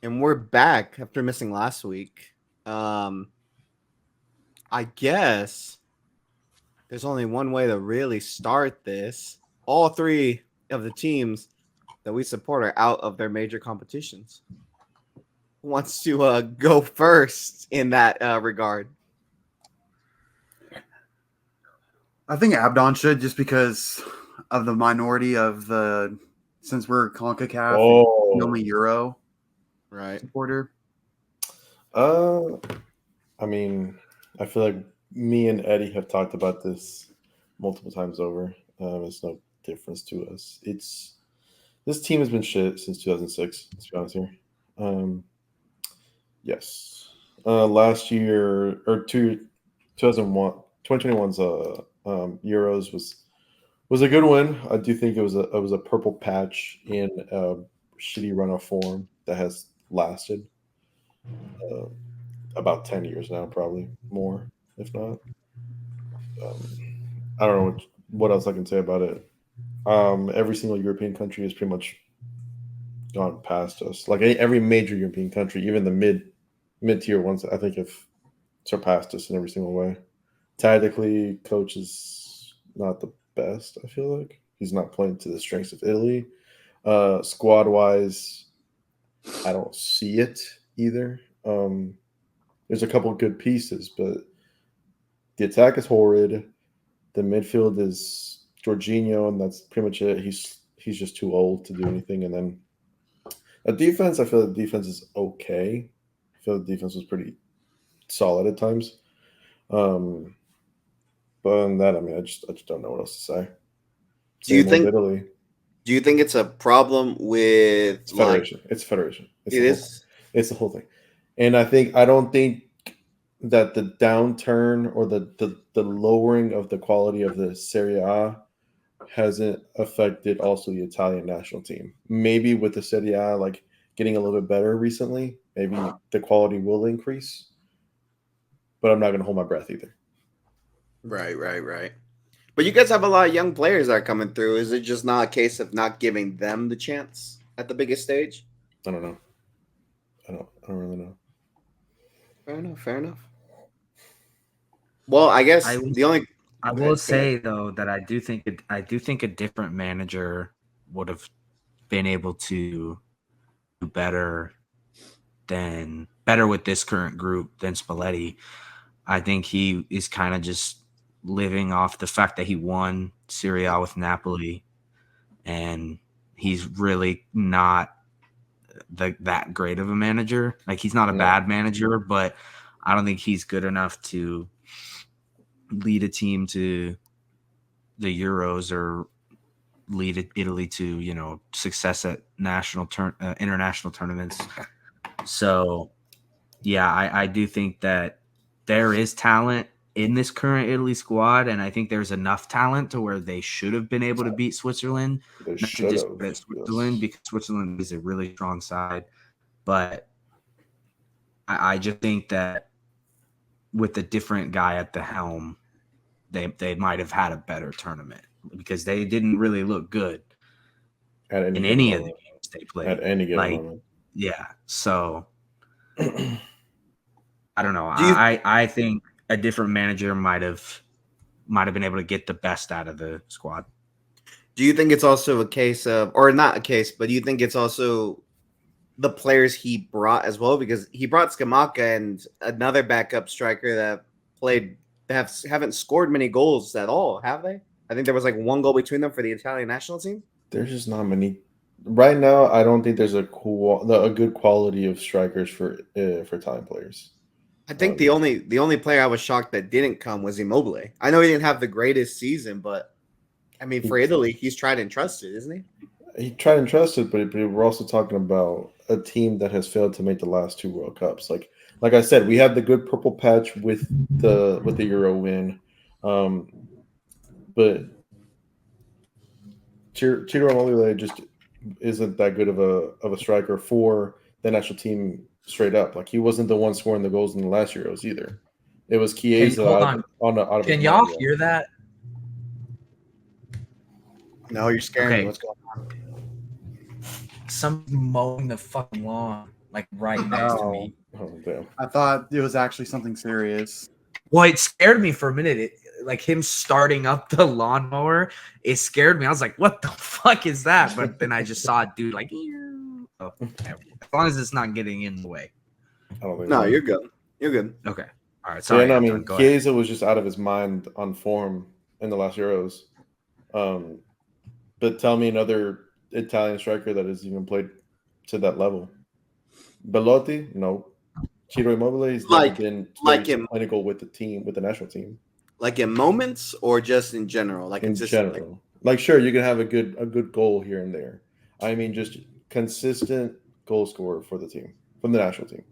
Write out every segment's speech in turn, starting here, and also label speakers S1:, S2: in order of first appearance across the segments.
S1: And we're back after missing last week. I guess there's only one way to really start this. All three of the teams that we support are out of their major competitions. Who wants to go first in that regard?
S2: I think Abdon should, just because of the minority of the, since we're Concacaf and the only Euro
S1: Right.
S2: supporter.
S3: I mean, I feel like me and Eddie have talked about this multiple times over. It's no difference to us. This team has been shit since 2006. Let's be honest here. Yes. Last year or 2001, 2021's Euros was a good win. I do think it was a purple patch in a shitty run of form that has lasted uh, about 10 years now, probably more, if not. I don't know what else I can say about it. Every single European country has pretty much gone past us. Like every major European country, even the mid tier ones, I think have surpassed us in every single way. Tactically, coach is not the best. I feel like he's not playing to the strengths of Italy. Squad wise, I don't see it either. There's a couple good pieces, but the attack is horrid. The midfield is Jorginho, and that's pretty much it. He's just too old to do anything. And then a defense, I feel the defense is okay. I feel the defense was pretty solid at times. But other than that, I mean, I just don't know what else to say.
S1: Do you
S3: Same with
S1: think?
S3: Italy.
S1: Do you think it's a problem with
S3: It's federation. It's federation. It's
S1: It
S3: the whole
S1: is.
S3: thing. It's the whole thing. And I don't think that the downturn or the lowering of the quality of the Serie A hasn't affected also the Italian national team. Maybe with the Serie A like getting a little bit better recently, maybe the quality will increase. But I'm not going to hold my breath either.
S1: Right. But you guys have a lot of young players that are coming through. Is it just not a case of not giving them the chance at the biggest stage?
S3: I don't know. I don't really know.
S1: Fair enough. Well, I guess the only
S4: I will say though that I do think a different manager would have been able to do better with this current group than Spalletti. I think he is kind of just living off the fact that he won Serie A with Napoli, and he's really not that great of a manager. Like he's not a bad manager, but I don't think he's good enough to lead a team to the Euros or lead Italy to success at international tournaments. So yeah, I do think that there is talent in this current Italy squad, and I think there's enough talent to where they should have been able to beat Switzerland.
S3: They
S4: Not to discredit Switzerland, because Switzerland is a really strong side, but I just think that with a different guy at the helm, they might have had a better tournament because they didn't really look good in any of the games they played.
S3: At any given moment.
S4: Yeah, so I don't know. I think a different manager might have been able to get the best out of the squad.
S1: Do you think it's also a case of, or not a case, but do you think it's also the players he brought as well? Because he brought Scamacca and another backup striker that haven't scored many goals at all, have they? I think there was like one goal between them for the Italian national team.
S3: There's just not many right now. I don't think there's a good quality of strikers for Italian players.
S1: I think the only player I was shocked that didn't come was Immobile. I know he didn't have the greatest season, but I mean, for Italy, he's tried and trusted, isn't he?
S3: He tried and trusted, but we're also talking about a team that has failed to make the last two World Cups. Like I said, we have the good purple patch with the Euro win, but Ciro Immobile just isn't that good of a striker for the national team straight up. Like he wasn't the one scoring the goals in the last Euros either. It was Chiesa.
S4: Hold on. Can y'all hear that?
S1: No, you're scaring me. What's going on?
S4: Somebody's mowing the fucking lawn. like right next to me.
S3: Oh damn!
S2: I thought it was actually something serious.
S4: Well, it scared me for a minute. Like him starting up the lawnmower, it scared me. I was like, "What the fuck is that?" But then I just saw a dude like, oh, as long as it's not getting in the way.
S3: I don't think
S1: No,
S3: so.
S1: you're good. You're good.
S4: Okay. All right. Sorry.
S3: Yeah, no, I
S4: I'm
S3: mean,
S4: done. Go ahead.
S3: Chiesa was just out of his mind on form in the last Euros. But tell me another Italian striker that has even played to that level. Belotti, no. Ciro Immobile has never been
S1: like
S3: very
S1: him.
S3: clinical with the team, with the national team.
S1: Like in moments or just in general? Like
S3: In
S1: consistently?
S3: general, like sure, you can have a good goal here and there. I mean, just consistent goal scorer for the team, from the national team.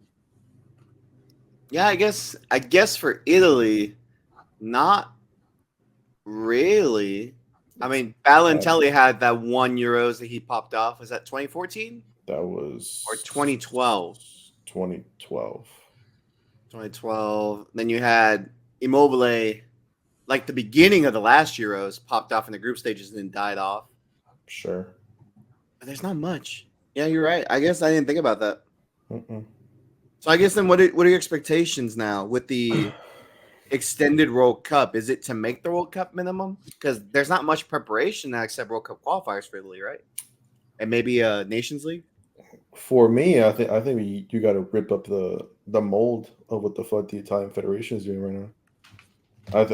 S1: Yeah, I guess for Italy, not really. I mean, Balotelli had that 1 Euros that he popped off. Was that 2014
S3: That was
S1: or 2012?
S3: 2012.
S1: 2012. Then you had Immobile, like the beginning of the last Euros, popped off in the group stages and then died off.
S3: Sure.
S1: But there's not much. Yeah, you're right. I guess I didn't think about that.
S3: Mm-mm.
S1: So I guess then what are your expectations now with the extended World Cup? Is it to make the World Cup minimum? Because there's not much preparation now except World Cup qualifiers for Italy, right? And maybe a Nations League.
S3: For me, I think you got to rip up the mold of what the fuck the Italian Federation is doing right now.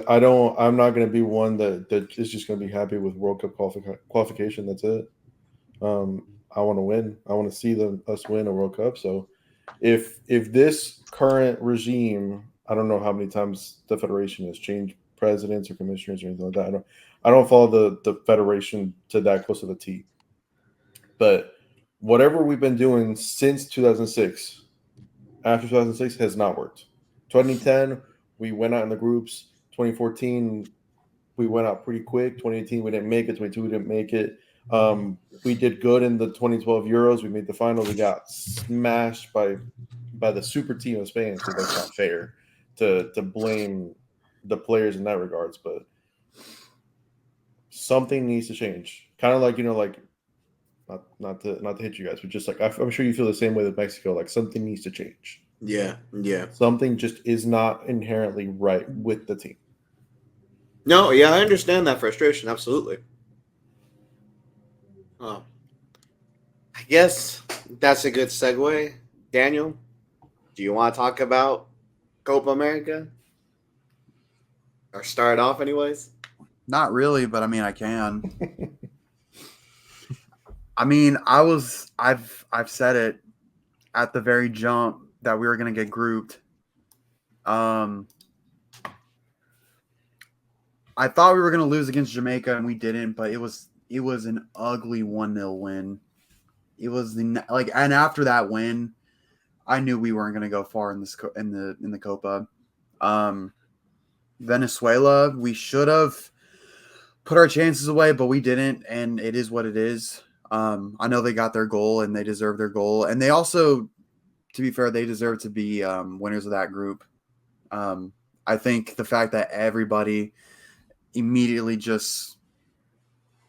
S3: I'm not going to be one that is just going to be happy with World Cup qualification. That's it. I want to win. I want to see us win a World Cup. So if this current regime, I don't know how many times the federation has changed presidents or commissioners or anything like that. I don't follow the federation to that close of a T. But whatever we've been doing since 2006, after 2006, has not worked. 2010, we went out in the groups. 2014, we went out pretty quick. 2018, we didn't make it. 2022, we didn't make it. We did good in the 2012 Euros. We made the final. We got smashed by the super team of Spain. So that's not fair to blame the players in that regards. But something needs to change. Kind of like, like not to hit you guys, but just like I'm sure you feel the same way with Mexico. Like something needs to change.
S1: Yeah.
S3: Something just is not inherently right with the team.
S1: No, yeah, I understand that frustration. Absolutely. I guess that's a good segue. Daniel, do you want to talk about Copa America? Or start off anyways?
S2: Not really, but I mean I can. I mean, I've said it at the very jump that we were going to get grouped. I thought we were going to lose against Jamaica, and we didn't. But it was an ugly 1-0 win. It was and after that win, I knew we weren't going to go far in the Copa. Venezuela, we should have put our chances away, but we didn't, and it is what it is. I know they got their goal, and they deserve their goal, and they also, to be fair, they deserve to be winners of that group. I think the fact that everybody immediately just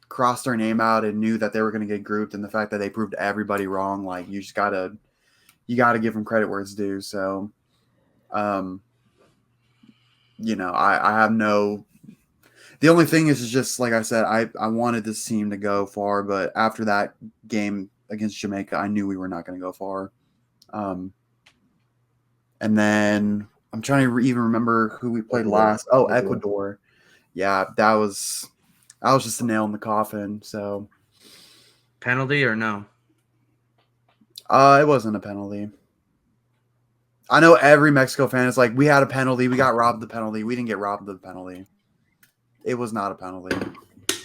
S2: crossed their name out and knew that they were going to get grouped, and the fact that they proved everybody wrong, like you gotta give them credit where it's due. So, I have no. The only thing is just like I said, I wanted this team to go far, but after that game against Jamaica, I knew we were not going to go far. And then I'm trying to even remember who we played last. Oh, Ecuador. Yeah, that was just a nail in the coffin. So
S4: penalty or no?
S2: It wasn't a penalty. I know every Mexico fan is like, we had a penalty, we got robbed of the penalty. We didn't get robbed of the penalty. It was not a penalty.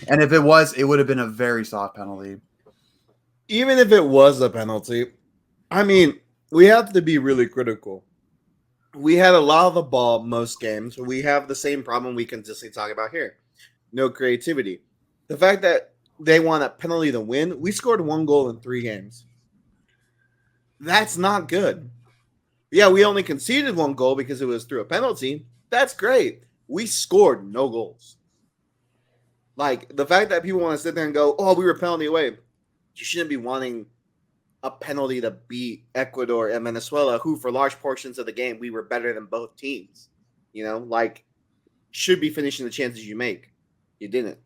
S2: And if it was, it would have been a very soft penalty.
S1: Even if it was a penalty, I mean, we have to be really critical. We had a lot of the ball most games. We have the same problem we consistently talk about here. No creativity. The fact that they want a penalty to win, we scored 1 goal in 3 games. That's not good. Yeah, we only conceded 1 goal because it was through a penalty. That's great. We scored no goals. Like, the fact that people want to sit there and go, oh, we were penalty away. You shouldn't be wanting a penalty to beat Ecuador and Venezuela, who for large portions of the game we were better than both teams. Like should be finishing the chances you make. You didn't.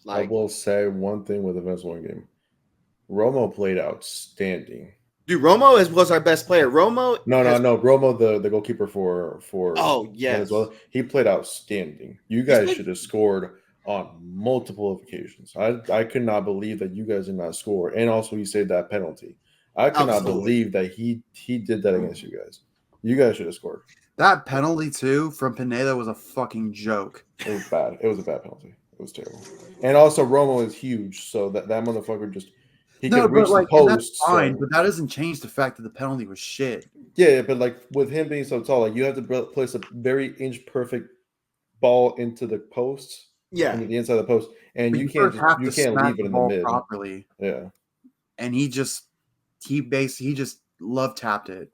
S3: I will say one thing with the Venezuelan game. Romo played outstanding.
S1: Dude, Romo was our best player. Romo.
S3: No. Romo, the goalkeeper for Venezuela, he played outstanding. You guys should have scored on multiple occasions. I could not believe that you guys did not score, and also he saved that penalty. I could not believe that he did that against you guys. You guys should have scored.
S2: That penalty too from Pineda was a fucking joke.
S3: It was bad. It was a bad penalty. It was terrible. And also Romo is huge, so that motherfucker just. He could reach the post.
S2: That's fine, but that doesn't change the fact that the penalty was shit.
S3: Yeah, but like with him being so tall, like you have to place a very inch perfect ball into the post.
S1: Yeah,
S3: into the inside of the post, and
S2: but
S3: you can't leave it in the mid
S2: properly.
S3: Yeah,
S2: and he just love tapped it.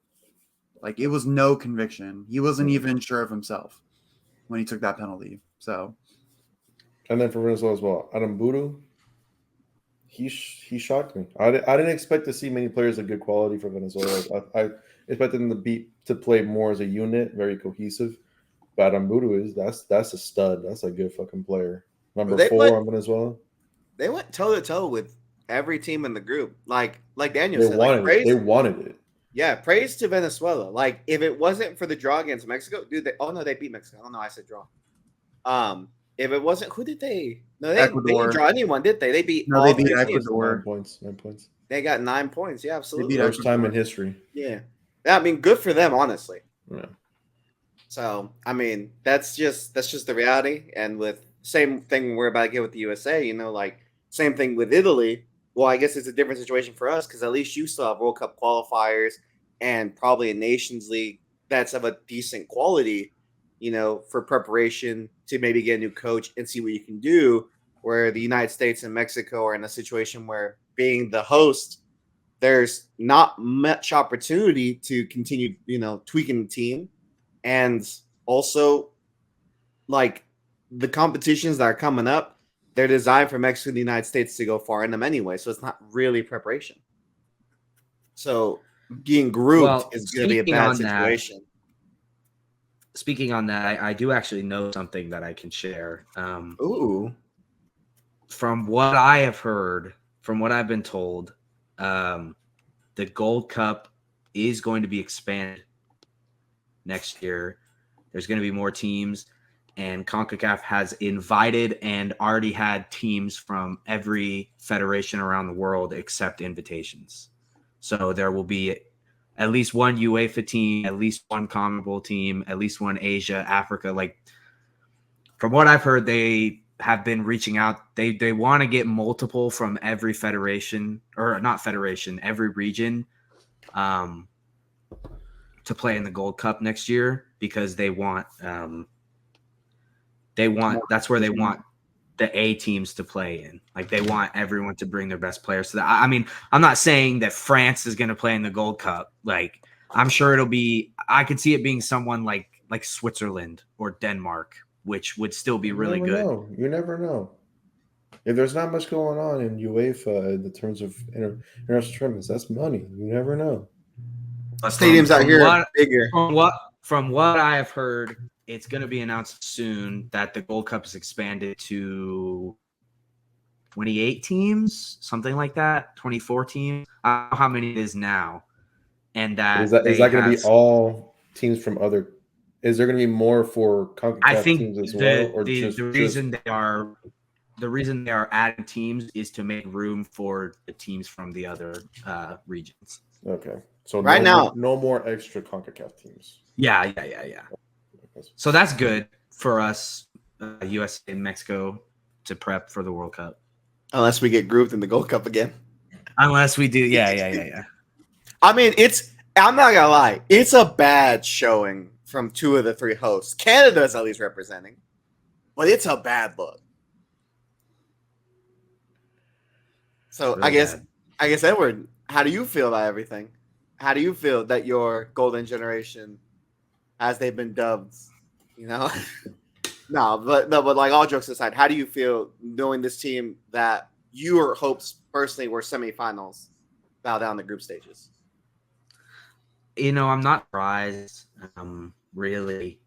S2: Like it was no conviction. He wasn't even sure of himself when he took that penalty. So,
S3: and then for Venezuela as well, Adam Budu. He shocked me. I didn't expect to see many players of good quality for Venezuela. I expected them to play more as a unit, very cohesive. But Ambudu that's a stud. That's a good fucking player. Number 4 on Venezuela.
S1: They went toe to toe with every team in the group. Like Daniel said,
S3: they wanted it.
S1: Yeah, praise to Venezuela. Like if it wasn't for the draw against Mexico, dude. They beat Mexico. Oh no, I said draw. If it wasn't, who did they? No, they didn't draw anyone, did they? They beat
S2: Ecuador.
S3: 9 points. 9 points.
S1: They got 9 points. Yeah, absolutely.
S3: First time in history.
S1: Yeah. I mean, good for them, honestly.
S3: Yeah.
S1: So, I mean, that's just the reality. And with same thing we're about to get with the USA, like same thing with Italy. Well, I guess it's a different situation for us because at least you still have World Cup qualifiers and probably a Nations League that's of a decent quality, for preparation to maybe get a new coach and see what you can do. Where the United States and Mexico are in a situation where being the host, there's not much opportunity to continue, tweaking the team. And also, like, the competitions that are coming up, they're designed for Mexico and the United States to go far in them anyway. So it's not really preparation. So being grouped is going to be a bad situation.
S4: Speaking on that, I do actually know something that I can share.
S1: Ooh.
S4: From what I have heard, from what I've been told, the Gold Cup is going to be expanded next year. There's going to be more teams, and CONCACAF has invited and already had teams from every federation around the world accept invitations. So there will be at least one UEFA team, at least one CONMEBOL team, at least one Asia, Africa. Like from what I've heard, they have been reaching out. They want to get multiple from every federation, or not federation, every region, to play in the Gold Cup next year because they want that's where they want the A teams to play in. Like they want everyone to bring their best players to that. I mean, I'm not saying that France is going to play in the Gold Cup. Like I'm sure I could see it being someone like Switzerland or Denmark, which would still be really good.
S3: You never know. If there's not much going on in UEFA in the terms of international tournaments, that's money. You never know.
S1: Stadiums out here are bigger.
S4: From what I have heard, it's going to be announced soon that the Gold Cup is expanded to 28 teams, something like that, 24 teams. I don't know how many it is now. And is that
S3: going to be all teams from other? Is there going to be more for CONCACAF teams as well? Or
S4: the reason they are adding teams is to make room for the teams from the other regions.
S3: Okay. So
S1: now,
S3: no more extra CONCACAF teams.
S4: Yeah. So that's good for us, USA and Mexico, to prep for the World Cup.
S1: Unless we get grouped in the Gold Cup again.
S4: Unless we do, yeah.
S1: I mean, I'm not gonna lie, it's a bad showing from 2 of the 3 hosts. Canada's at least representing, but it's a bad look. So really I guess Edward, how do you feel about everything? How do you feel that your golden generation, as they've been dubbed, No, but like all jokes aside, how do you feel knowing this team that your hopes personally were semifinals bow down the group stages.
S4: I'm not surprised. Really,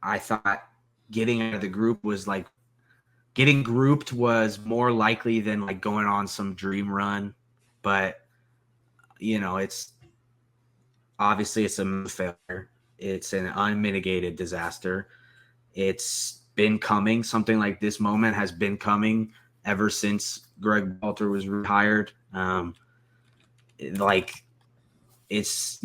S4: I thought getting out of the group was like getting grouped was more likely than like going on some dream run, but it's obviously it's a failure. It's an unmitigated disaster. It's been coming. Something like this moment has been coming ever since Greg Walter was rehired. It's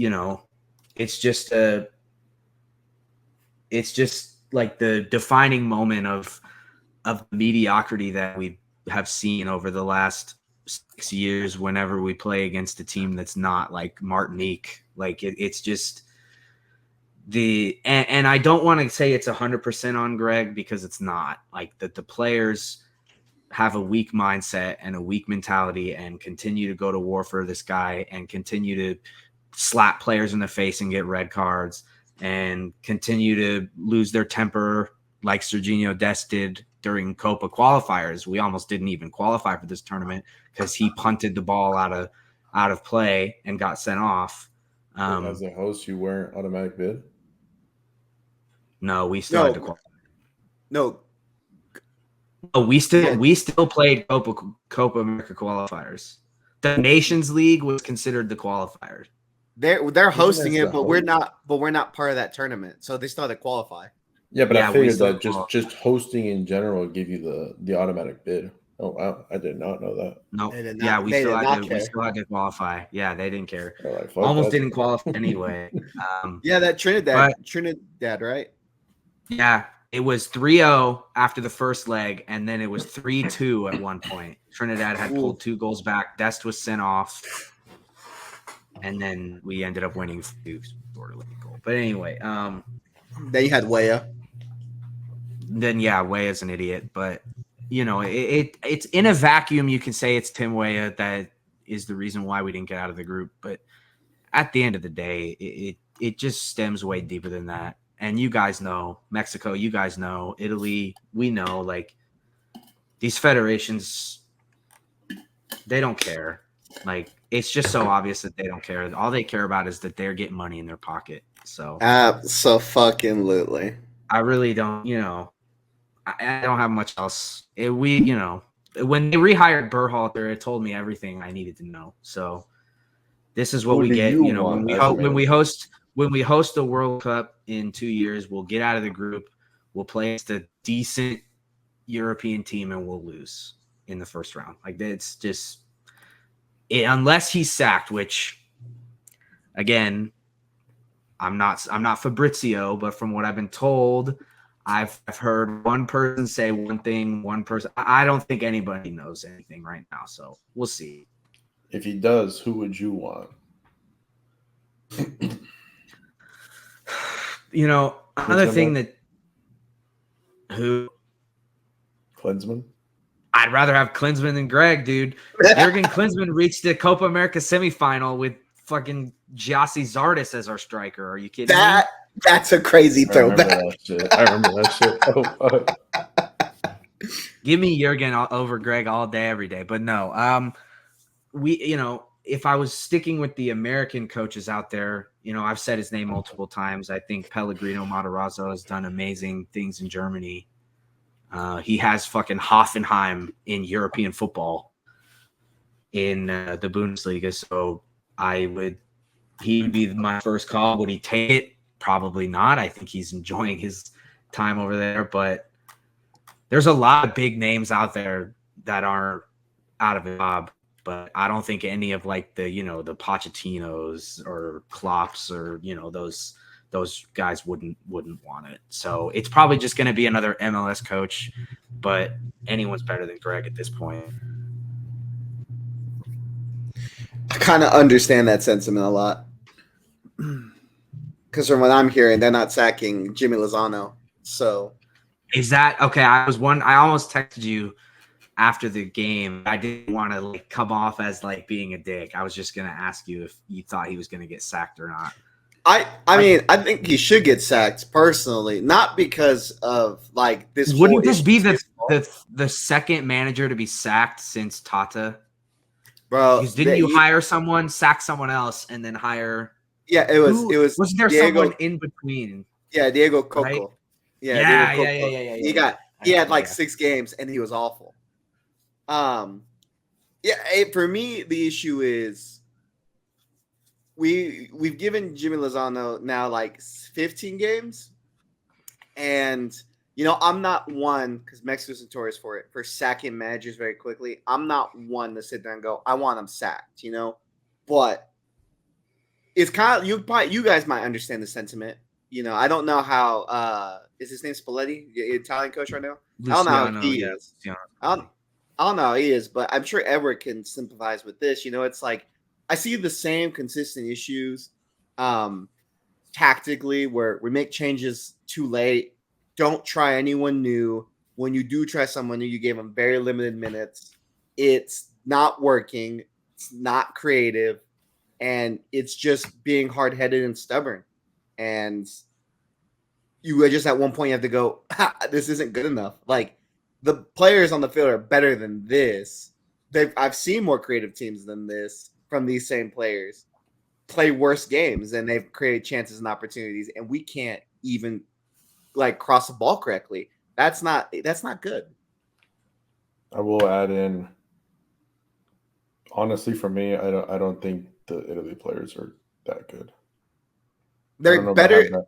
S4: just like the defining moment of mediocrity that we have seen over the last 6 years whenever we play against a team that's not like Martinique. Like it's just and I don't want to say it's 100% on Greg because it's not. Like the players have a weak mindset and a weak mentality and continue to go to war for this guy and continue to slap players in the face and get red cards and continue to lose their temper like Serginho Dest did during Copa qualifiers. We almost didn't even qualify for this tournament because he punted the ball out of play and got sent off.
S3: As a host, you weren't automatic bid?
S4: No, we still had to qualify.
S1: No.
S4: We still played Copa America qualifiers. The Nations League was considered the qualifiers.
S1: They're hosting it, but we're not part of that tournament, so they still have to qualify.
S3: Yeah, but I figured that just hosting in general give you the automatic bid. Oh wow, I did not know that.
S4: No, yeah, we still had to qualify. Yeah, they didn't care.
S3: Like,
S4: almost didn't qualify anyway.
S1: Yeah, that Trinidad, right?
S4: Yeah, it was 3-0 after the first leg, and then it was 3-2 at one point. Trinidad had pulled 2 goals back. Dest was sent off, and then we ended up winning 2 short goal. But anyway,
S1: then you had Weah.
S4: Then Weah's an idiot, but it's in a vacuum. You can say it's Tim Weah that is the reason why we didn't get out of the group, but at the end of the day, it just stems way deeper than that. And you guys know, Mexico, you guys know, Italy, we know, like these federations, they don't care. Like it's just so obvious that they don't care. All they care about is that they're getting money in their pocket. So
S1: absolutely.
S4: I really don't, I don't have much else. When they rehired Berhalter, it told me everything I needed to know. So this is what we get. When we host the World Cup in 2 years, we'll get out of the group. We'll play against a decent European team and we'll lose in the first round. Like it's just unless he's sacked, which again, I'm not Fabrizio, but from what I've been told, I've heard one person say one thing, one person. I don't think anybody knows anything right now, so we'll see.
S3: If he does, who would you want?
S4: Another thing that
S3: Klinsmann?
S4: I'd rather have Klinsmann than Greg, dude. Jurgen Klinsmann reached the Copa America semifinal with fucking Giassi Zardes as our striker. Are you kidding me?
S1: That's a crazy throwback.
S3: I remember that shit. Oh,
S4: Give me Jurgen over Greg all day, every day. But no, if I was sticking with the American coaches out there, I've said his name multiple times. I think Pellegrino Matarazzo has done amazing things in Germany. He has fucking Hoffenheim in European football in the Bundesliga. So he would be my first call. Would he take it? Probably not. I think he's enjoying his time over there, but there's a lot of big names out there that are out of a job, but I don't think any of like the Pochettinos or Klopps or, those guys wouldn't want it. So it's probably just going to be another MLS coach, but anyone's better than Greg at this point.
S1: I kind of understand that sentiment a lot. Because from what I'm hearing, they're not sacking Jimmy Lozano. So
S4: is that okay? I almost texted you after the game. I didn't want to come off as being a dick. I was just going to ask you if you thought he was going to get sacked or not.
S1: I mean, I think he should get sacked personally, not because of this.
S4: Wouldn't this be the second manager to be sacked since Tata?
S1: bro.
S4: Because didn't you hire someone, sack someone else, and then hire?
S1: Yeah, it was.
S4: Wasn't there
S1: Diego,
S4: someone in between?
S1: Yeah, Diego Coco.
S4: Right?
S1: Yeah,
S4: Yeah,
S1: Diego
S4: yeah,
S1: Coco.
S4: yeah, yeah, yeah.
S1: He had like 6 games and he was awful. Yeah, for me the issue is we've given Jimmy Lozano now like 15 games, and I'm not one, because Mexico's notorious for sacking managers very quickly. I'm not one to sit there and go, I want him sacked, but it's kind of you guys might understand the sentiment. I don't know how is his name Spalletti, the Italian coach right now? I don't know how
S4: Luciano,
S1: he
S4: yeah.
S1: is. I don't know how he is, but I'm sure Edward can sympathize with this. It's like I see the same consistent issues tactically, where we make changes too late, don't try anyone new. When you do try someone new, you gave them very limited minutes. It's not working. It's not creative. And it's just being hard-headed and stubborn. And you just at one point you have to go, this isn't good enough. Like, the players on the field are better than this. I've seen more creative teams than this from these same players play worse games, and they've created chances and opportunities, and we can't even like cross the ball correctly. That's not good.
S3: I will add in, honestly, for me, I don't think the Italy players are that good.
S1: They're better.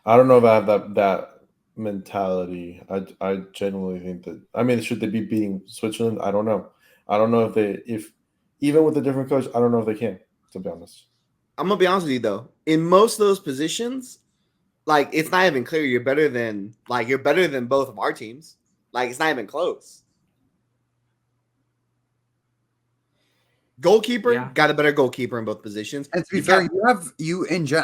S3: I don't know if I have that mentality. I genuinely think that. I mean, should they be beating Switzerland? I don't know. I don't know if even with a different coach, I don't know if they can. To be honest,
S1: I'm gonna be honest with you though. In most of those positions, like, it's not even clear you're better than both of our teams. Like, it's not even close. Goalkeeper, got a better goalkeeper in both positions.
S2: And to be fair,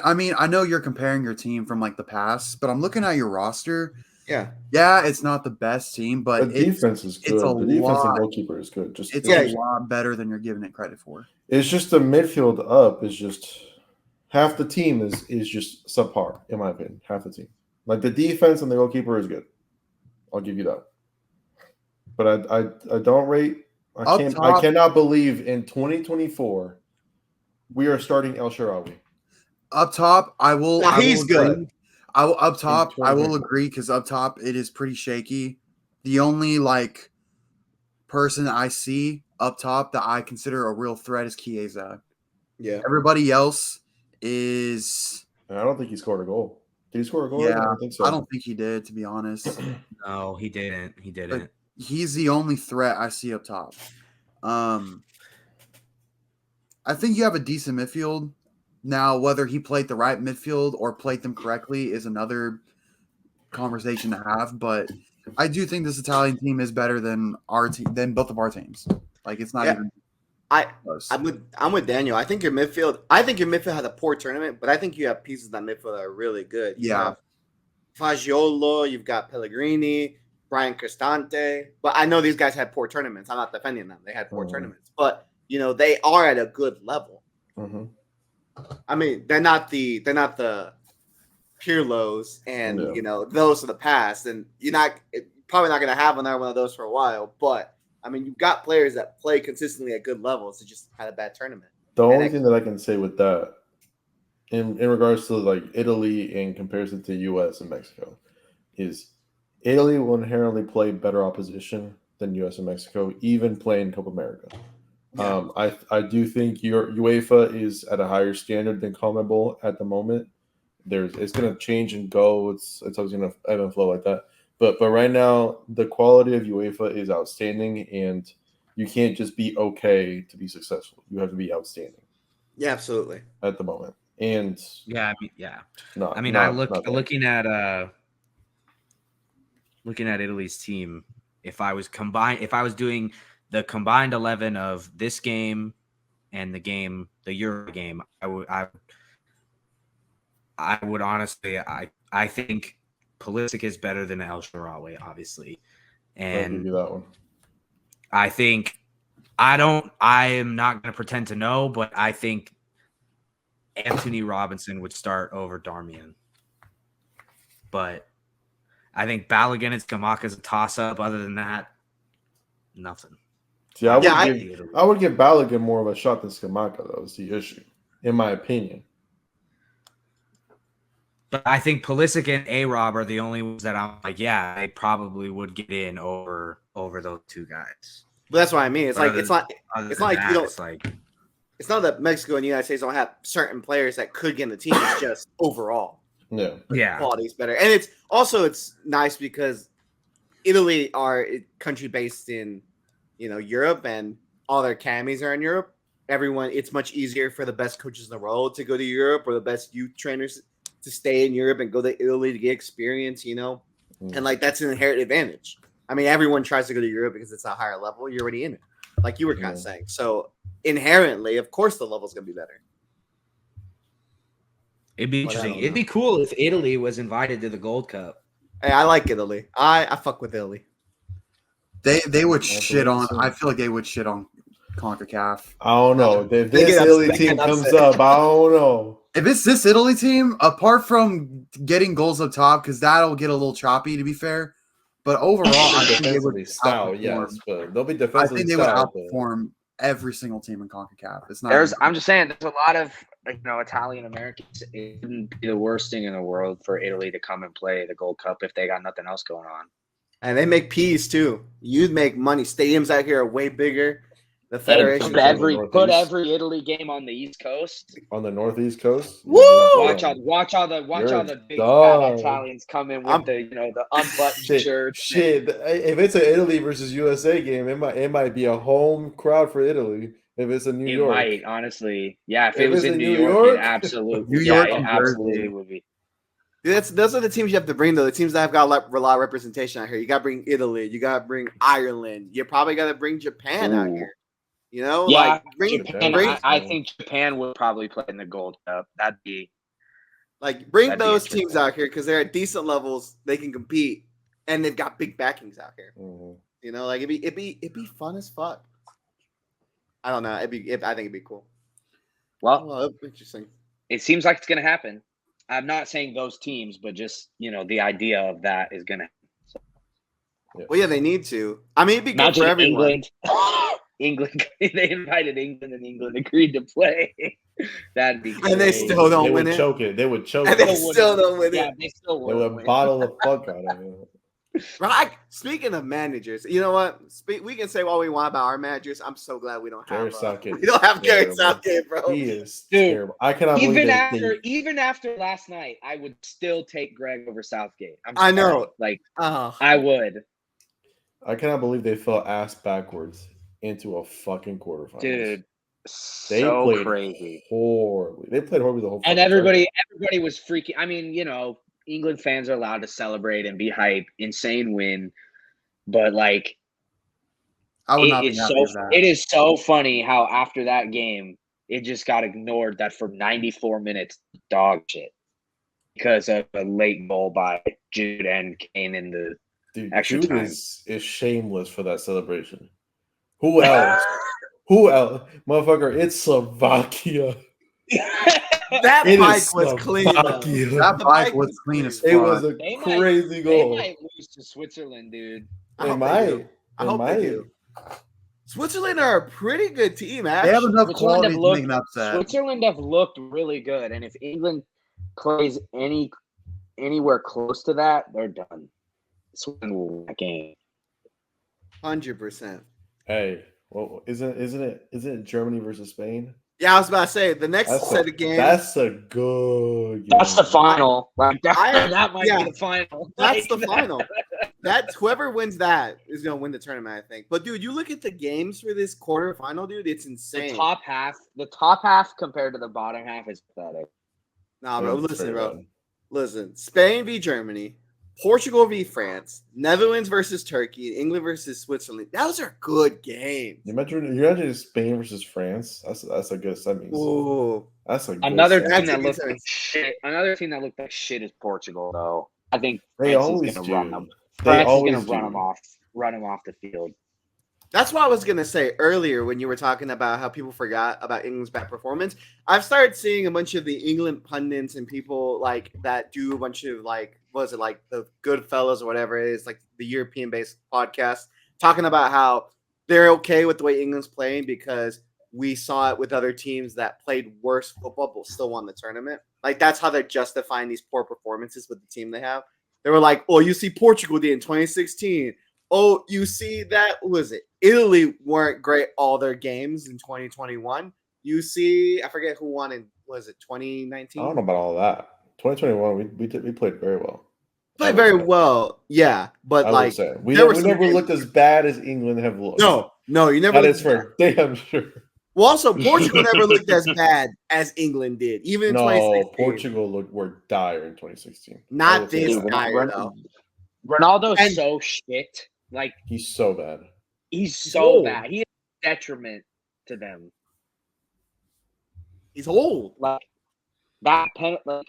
S2: I mean, I know you're comparing your team from like the past, but I'm looking at your roster.
S1: Yeah,
S2: it's not the best team, but
S3: the defense is good. The defense and goalkeeper is good.
S2: It's a lot better than you're giving it credit for.
S3: It's just the midfield up is just half the team is just subpar, in my opinion. Half the team. Like, the defense and the goalkeeper is good. I'll give you that. But I don't rate. I cannot believe in 2024 we are starting El Shaarawy.
S2: Up top,
S1: he's good.
S2: I will agree, because up top it is pretty shaky. The only like person I see up top that I consider a real threat is Chiesa.
S1: Yeah.
S2: Everybody else is.
S3: I don't think he scored a goal. Did he score a goal?
S2: Yeah,
S3: I don't think so.
S2: I don't think he did, to be honest.
S4: No, he didn't. He didn't.
S2: But he's the only threat I see up top. I think you have a decent midfield. Now, whether he played the right midfield or played them correctly is another conversation to have. But I do think this Italian team is better than both of our teams. Like, it's not even close.
S1: I'm with Daniel. I think your midfield had a poor tournament, but I think you have pieces of that midfield that are really good. You have Fagiolo, you've got Pellegrini, Brian Cristante. But I know these guys had poor tournaments. I'm not defending them. They had poor tournaments. But they are at a good level.
S3: Mm-hmm.
S1: I mean, they're not the Pirlos and those of the past, and you're probably not going to have another one of those for a while. But I mean, you've got players that play consistently at good levels. They just had a bad tournament.
S3: The only thing that I can say with that, in regards to like Italy in comparison to U.S. and Mexico, is Italy will inherently play better opposition than U.S. and Mexico, even playing Copa America. Yeah. I do think your UEFA is at a higher standard than CONMEBOL at the moment. It's going to change and go. It's always going to ebb and flow like that. But right now, the quality of UEFA is outstanding, and you can't just be okay to be successful. You have to be outstanding.
S1: Yeah, absolutely.
S3: At the moment, and
S4: looking at Italy's team, if I was doing the combined 11 of this game and the Euro game, I would honestly, I think Pulisic is better than El Shaarawy, obviously. And
S3: I'll give you that one.
S4: I think I am not going to pretend to know, but I think Anthony Robinson would start over Darmian. But I think Balogun and Scamacca is a toss-up. Other than that, nothing.
S3: See, I
S1: Yeah,
S3: would give Balogun more of a shot than Skamaka, though, is the issue, in my opinion.
S4: But I think Pulisic and A-Rob are the only ones that I'm like, yeah, they probably would get in over those two guys.
S1: but that's what I mean. It's like it's not like you don't.
S4: It's like
S1: It's not that Mexico and the United States don't have certain players that could get in the team. It's just overall,
S3: Yeah.
S1: quality is better, and it's nice because Italy are a country based in, Europe, and all their camis are in Europe. It's much easier for the best coaches in the world to go to Europe, or the best youth trainers to stay in Europe and go to Italy to get experience, and like that's an inherent advantage. I mean, everyone tries to go to Europe because it's a higher level. You're already in it, like you were kind of saying. So inherently, of course, the level's gonna be better.
S4: it'd be interesting. It'd be cool if Italy was invited to the Gold Cup.
S1: Hey, I like Italy. I fuck with Italy.
S2: They would shit on. I feel like they would shit on Concacaf.
S3: I don't know. If this Italy team comes up, I don't know.
S2: If it's this Italy team, apart from getting goals up top, because that'll get a little choppy, to be fair. But overall, I think they would
S3: stout, yes, but they'll be defensively.
S2: I think they would outperform every single team in Concacaf. It's not.
S5: I'm just saying, there's a lot of Italian Americans. It wouldn't be the worst thing in the world for Italy to come and play the Gold Cup if they got nothing else going on.
S1: And they make peas too. You'd make money. Stadiums out here are way bigger. The federation
S5: put every Italy game on the East Coast.
S3: On the Northeast Coast.
S1: Woo!
S5: Watch all the big fat Italians come in with the unbuttoned shirts.
S3: Shit. If it's an Italy versus USA game, it might be a home crowd for Italy. If it's in New York,
S5: it might, honestly. Yeah, if it was in New York, it absolutely,
S2: New York,
S5: it absolutely would be.
S1: Those are the teams you have to bring, though. The teams that have got a lot of representation out here. You got to bring Italy. You got to bring Ireland. You probably got to bring Japan out here.
S5: Yeah,
S1: like
S5: Japan. I think Japan would probably play in the Gold Cup. That'd be
S1: bring those teams out here because they're at decent levels. They can compete, and they've got big backings out here.
S3: Mm-hmm.
S1: It'd be fun as fuck. I don't know. I think it'd be cool.
S5: Well,
S1: interesting.
S5: It seems like it's gonna happen. I'm not saying those teams, but just the idea of that is gonna happen. So.
S1: Yeah. Well, yeah, they need to. I mean, it'd be good for everyone.
S5: England, they invited England, and England agreed to play. That'd be great.
S1: And they still don't win it.
S3: They would choke
S1: and
S3: it.
S1: They still don't win it.
S5: Yeah, they still
S3: would. They would bottle the fuck out of it.
S1: Right. Speaking of managers, you know what? We can say what we want about our managers. I'm so glad we don't have
S3: Southgate.
S1: We don't have Gareth Southgate, bro.
S3: He is terrible. I cannot believe
S5: even after last night, I would still take Greg over Southgate.
S1: I know.
S5: I would.
S3: I cannot believe they fell ass backwards into a fucking quarterfinals.
S5: Dude, so crazy.
S3: Horribly. They played horribly the whole.
S5: And everybody was freaking. I mean, England fans are allowed to celebrate and be hype. Insane win, but
S2: I would not be happy with that.
S5: It is so funny how after that game, it just got ignored that for 94 minutes, dog shit, because of a late goal by Jude and Kane in the extra
S3: Jude
S5: time.
S3: is shameless for that celebration. Who else? Motherfucker, it's Slovakia.
S1: That bike was clean.
S2: That bike was clean as fuck.
S3: It was a crazy goal.
S5: They might lose to Switzerland, dude.
S3: They might.
S1: I hope they do. Switzerland are a pretty good team, actually.
S2: They have enough quality to make an upset.
S5: Switzerland have looked really good, and if England plays anywhere close to that, they're done. Switzerland will win that game.
S1: 100%.
S3: Hey, well, isn't it Germany versus Spain?
S1: Yeah, I was about to say the next set of games.
S3: That's a good game.
S5: That's the final. That might be the final.
S1: That's the final. Whoever wins that is gonna win the tournament, I think. But dude, you look at the games for this quarterfinal, dude. It's insane.
S5: The top half compared to the bottom half is pathetic.
S1: Nah, bro. Listen. Spain v Germany, Portugal v France, Netherlands versus Turkey, England versus Switzerland. Those are good games.
S3: You imagine Spain versus France. That's a good semis.
S1: Ooh.
S3: That's a good
S5: another
S3: semis.
S5: team that looks like shit. Another team that looked like shit is Portugal, though. I think
S3: they
S5: France
S3: always
S5: is going
S3: do.
S5: to run them.
S3: They
S5: France is
S3: always
S5: going to run them off the field.
S1: That's what I was going to say earlier when you were talking about how people forgot about England's bad performance. I've started seeing a bunch of the England pundits and people that do a bunch of the Goodfellas or whatever it is, like the European-based podcast, talking about how they're okay with the way England's playing because we saw it with other teams that played worse football but still won the tournament. Like that's how they're justifying these poor performances with the team they have. They were like, "Oh, you see, Portugal did in 2016. Oh, you see that who was it? Italy weren't great all their games in 2021. You see, I forget who won in was it 2019?
S3: I don't know about all that. 2021, we played very well.
S1: Played very well, yeah, but
S3: I
S1: like
S3: would say we
S1: there were
S3: never
S1: some
S3: looked as bad as England have looked.
S1: No, you never.
S3: That is for damn sure.
S1: Well, also Portugal never looked as bad as England did, even in 2016.
S3: Portugal were dire in 2016.
S1: Not this
S5: Dude,
S1: dire though.
S5: Ronaldo's
S1: And-
S5: so shit. Like
S3: He's so bad.
S5: he's so
S1: old.
S5: bad. He is a detriment to them.
S1: He's old.
S5: Like that pen, like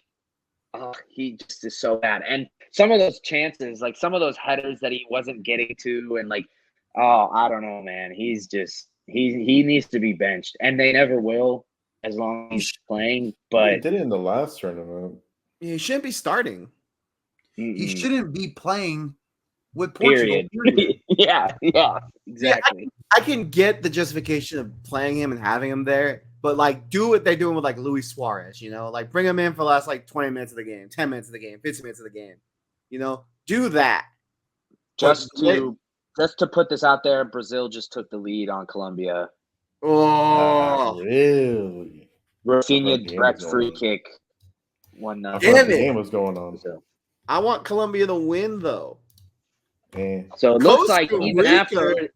S5: he just is so bad. And some of those chances, like some of those headers that he wasn't getting to, and like, oh, I don't know, man. He's just he needs to be benched, and they never will as long as he's playing.
S3: He
S5: But
S3: did it in the last tournament.
S1: He shouldn't be starting.
S2: He shouldn't be playing with Portugal.
S5: period. yeah, exactly.
S1: I can get the justification of playing him and having him there, but like do what they're doing with like Luis Suarez, like bring him in for the last like 20 minutes of the game, 10 minutes of the game, 15 minutes of the game. Do that.
S5: Just to put this out there, Brazil just took the lead on Colombia.
S3: Really?
S5: Rafinha direct free kick. 1-0.
S3: I thought
S1: Damn
S3: the
S1: it.
S3: game was going on.
S1: I want Colombia to win though.
S3: Man.
S5: So it looks
S1: Costa
S5: like
S1: Rica.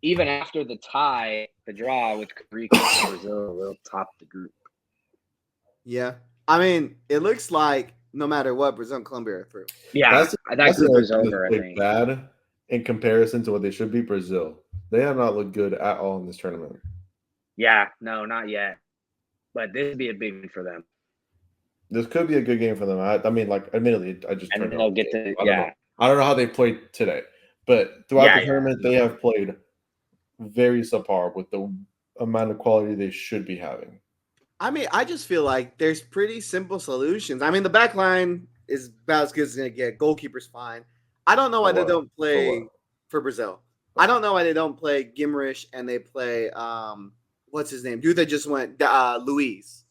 S5: even after the tie, the draw with Costa Rica and Brazil will top the group.
S1: Yeah. I mean, it looks like no matter what, Brazil and Colombia are through.
S5: Yeah, that group is
S3: another
S5: over, I
S3: thing
S5: think.
S3: bad in comparison to what they should be. Brazil, they have not looked good at all in this tournament.
S5: Yeah, no, not yet. But this would be a big win for them.
S3: This could be a good game for them. I mean, like, admittedly, I just
S5: And
S3: turned
S5: then
S3: on
S5: they'll
S3: the
S5: get
S3: game.
S5: to
S3: I don't know how they played today, but throughout the tournament, they have played very subpar with the amount of quality they should be having.
S1: I mean, I just feel like there's pretty simple solutions. I mean, the back line is about as good as it's going to get. Goalkeeper's fine. I don't know why they don't play for Brazil. I don't know why they don't play Gimrich and they play, what's his name? Dude that just went, Luis.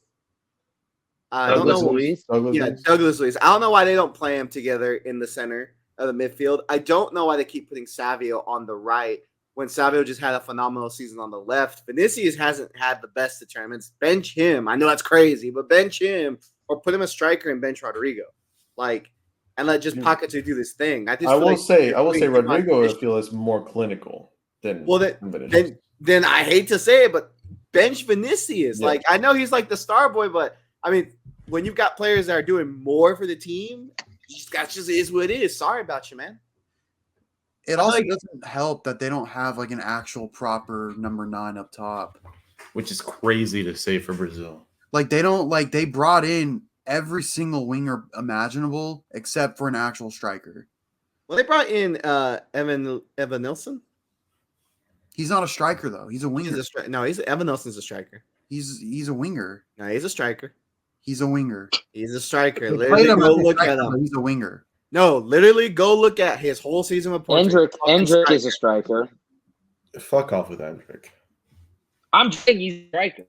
S1: I don't know.
S5: Luis?
S1: Douglas Luis. I don't know why they don't play him together in the center of the midfield. I don't know why they keep putting Savio on the right when Savio just had a phenomenal season on the left. Vinicius hasn't had the best of tournaments. Bench him. I know that's crazy, but bench him or put him a striker and bench Rodrigo. And let just Pocket do this thing. I will
S3: say Rodrigo, I feel is more clinical than Vinicius.
S1: Then I hate to say it, but bench Vinicius.
S3: Yeah.
S1: I know he's like the star boy, but I mean, when you've got players that are doing more for the team, that just is what it is. Sorry about you, man.
S2: It also doesn't help that they don't have like an actual proper number 9 up top,
S3: which is crazy to say for Brazil.
S2: They brought in every single winger imaginable except for an actual striker.
S1: Well, they brought in Evan Nilsson.
S2: He's not a striker though. He's a winger.
S1: Evan Nilsson's a striker.
S2: He's a winger.
S1: No, he's a striker.
S2: He's a winger.
S1: He's a striker.
S2: Literally, go look at him. He's a winger.
S1: No, literally, go look at his whole season with Portugal.
S5: Endrick is a striker.
S3: Fuck off with Endrick.
S5: I'm saying he's a striker.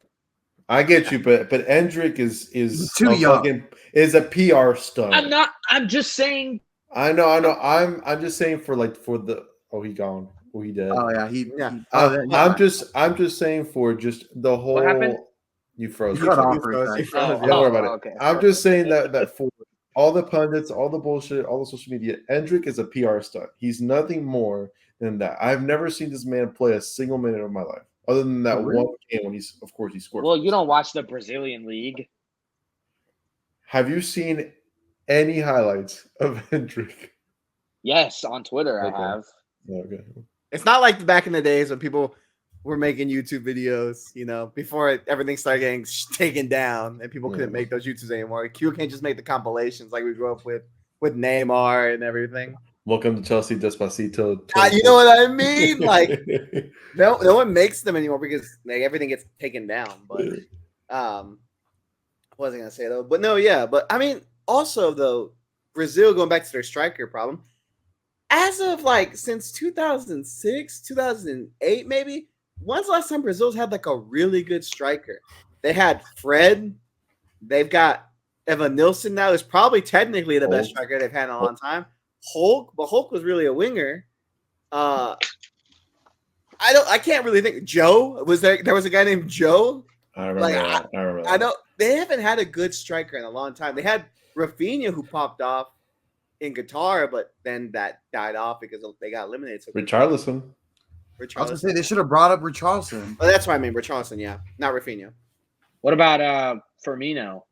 S3: I get you, but Endrick is
S2: too young.
S3: Is a PR stunt.
S5: I'm not. I'm just saying.
S3: I know. I'm just saying for the. Oh, he gone. Oh, he dead.
S2: Oh yeah,
S3: I'm just saying for just the whole.
S5: What happened?
S3: You froze.
S2: You froze.
S3: Don't worry about it.
S5: Okay.
S3: I'm just saying that for all the pundits, all the bullshit, all the social media, Endrick is a PR stunt. He's nothing more than that. I've never seen this man play a single minute of my life, other than that one game when he scored.
S5: Well, you don't watch the Brazilian league.
S3: Have you seen any highlights of Endrick?
S5: Yes, on Twitter I have.
S3: Okay.
S1: It's not like back in the days when people were making YouTube videos, before everything started getting taken down and people couldn't make those YouTubes anymore. Q can't just make the compilations like we grew up with Neymar and everything.
S3: Welcome to Chelsea Despacito.
S1: You know what I mean? No one makes them anymore because everything gets taken down. But what was I gonna say though? But no, yeah. But I mean, also though, Brazil going back to their striker problem. as of like since 2006, 2008, maybe. When's the last time Brazil's had like a really good striker? They had Fred. They've got Evan Nilsson now, is probably technically the best
S3: Hulk.
S1: striker they've had in a long time. Hulk, but Hulk was really a winger. I can't really think. Joe was there. There was a guy named Joe.
S3: I remember that. I remember that.
S1: I know they haven't had a good striker in a long time. They had Rafinha who popped off in Qatar, but then that died off because they got eliminated. So
S3: Richarlison.
S2: I was gonna say they should have brought up Richarlison.
S1: Oh, that's what I mean. Richarlison, yeah, not Rafinha.
S5: What about Firmino?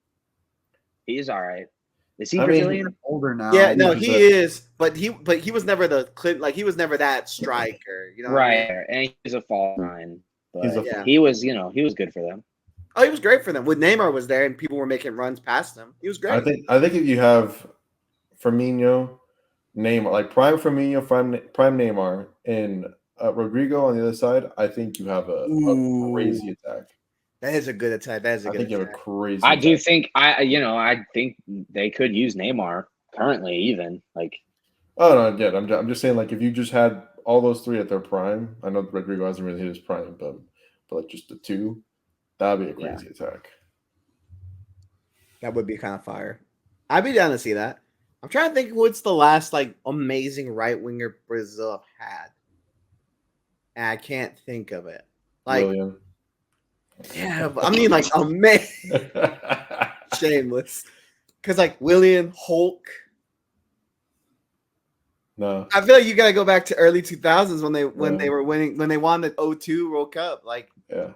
S5: He's all right. Is he
S3: I mean,
S5: Brazilian?
S2: Older now.
S1: Yeah, no, he is, but he was never he was never that striker, you know. What I mean?
S5: Right, and he's a false nine. But
S1: Yeah.
S5: he was, he was good for them.
S1: Oh, he was great for them. When Neymar was there and people were making runs past him, he was great.
S3: I think if you have Firmino, Neymar, like prime Firmino, prime Neymar, and Rodrigo on the other side, I think you have a crazy attack.
S1: That is a good attack. That is a
S3: I
S1: good
S3: think you have a
S1: attack.
S3: crazy.
S5: I do
S3: attack.
S5: think I think they could use Neymar currently, even like.
S3: Oh no, yeah, I'm just saying, like if you just had all those three at their prime, I know Rodrigo hasn't really hit his prime, but like just the two, that'd be a crazy attack.
S1: That would be kind of fire. I'd be down to see that. I'm trying to think what's the last like amazing right winger Brazil have had. And I can't think of it. Like,
S3: William.
S1: yeah, but I mean like amazing. Shameless. Because like William, Hulk.
S3: No.
S1: I feel like you gotta go back to early 2000s when they were winning, when they won the 02 World Cup. Like,
S3: Yeah.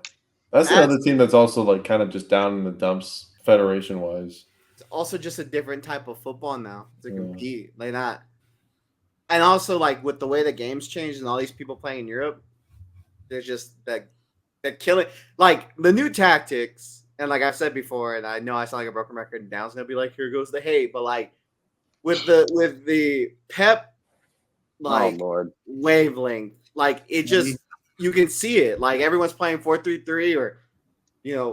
S3: That's another team that's also like kind of just down in the dumps federation wise.
S1: it's also just a different type of football now to compete. Like that. And also like with the way the game's changed and all these people playing in Europe, there's just that killing like the new tactics. And like I've said before, and I know I sound like a broken record, and Down's gonna be like, here goes the hate, but like with the Pep like wavelength, like it just you can see it. Like everyone's playing 4-3-3 or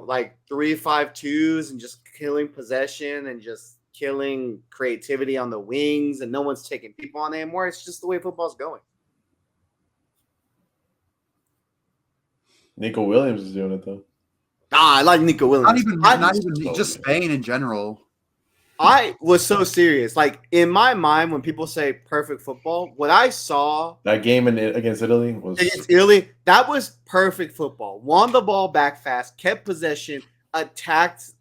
S1: like 3-5-2s and just killing possession and just killing creativity on the wings, and no one's taking people on anymore. It's just the way football's going.
S3: Nico Williams is doing it though.
S1: I like Nico Williams.
S2: Not even just Spain in general.
S1: I was so serious. Like in my mind, when people say perfect football, what I saw
S3: that game against Italy was
S1: that was perfect football. Won the ball back fast, kept possession, attacked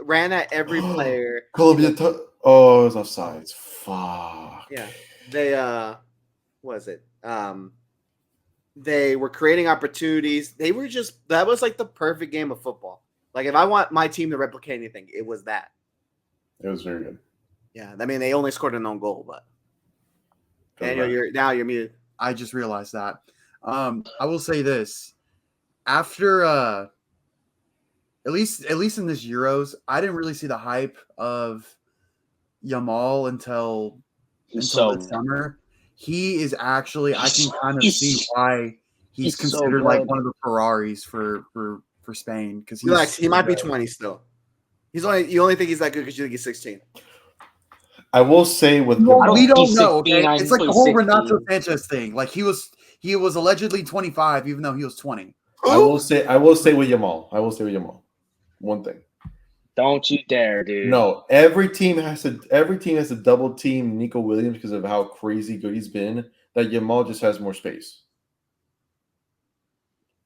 S1: ran at every player.
S3: Colombia. It was offsides. Fuck.
S1: Yeah, they they were creating opportunities. They were that was like the perfect game of football. Like if I want my team to replicate anything, it was that.
S3: It was very good.
S1: Yeah, I mean they only scored an own goal, but Daniel, you're muted.
S2: I just realized that. I will say this: after at least in this Euros, I didn't really see the hype of Yamal until the summer. He is actually, I can kind of see why he's considered
S5: so
S2: like one of the Ferraris for Spain because
S1: he might be 20 still. You only think he's that good because you think he's 16.
S3: I will say we
S2: don't know. Okay? It's like the whole Renato Sanchez thing. Like he was allegedly 25, even though he was 20.
S3: I will say with Yamal. One thing.
S5: Don't you dare, dude.
S3: No, every team has to double team Nico Williams because of how crazy good he's been. That Yamal just has more space.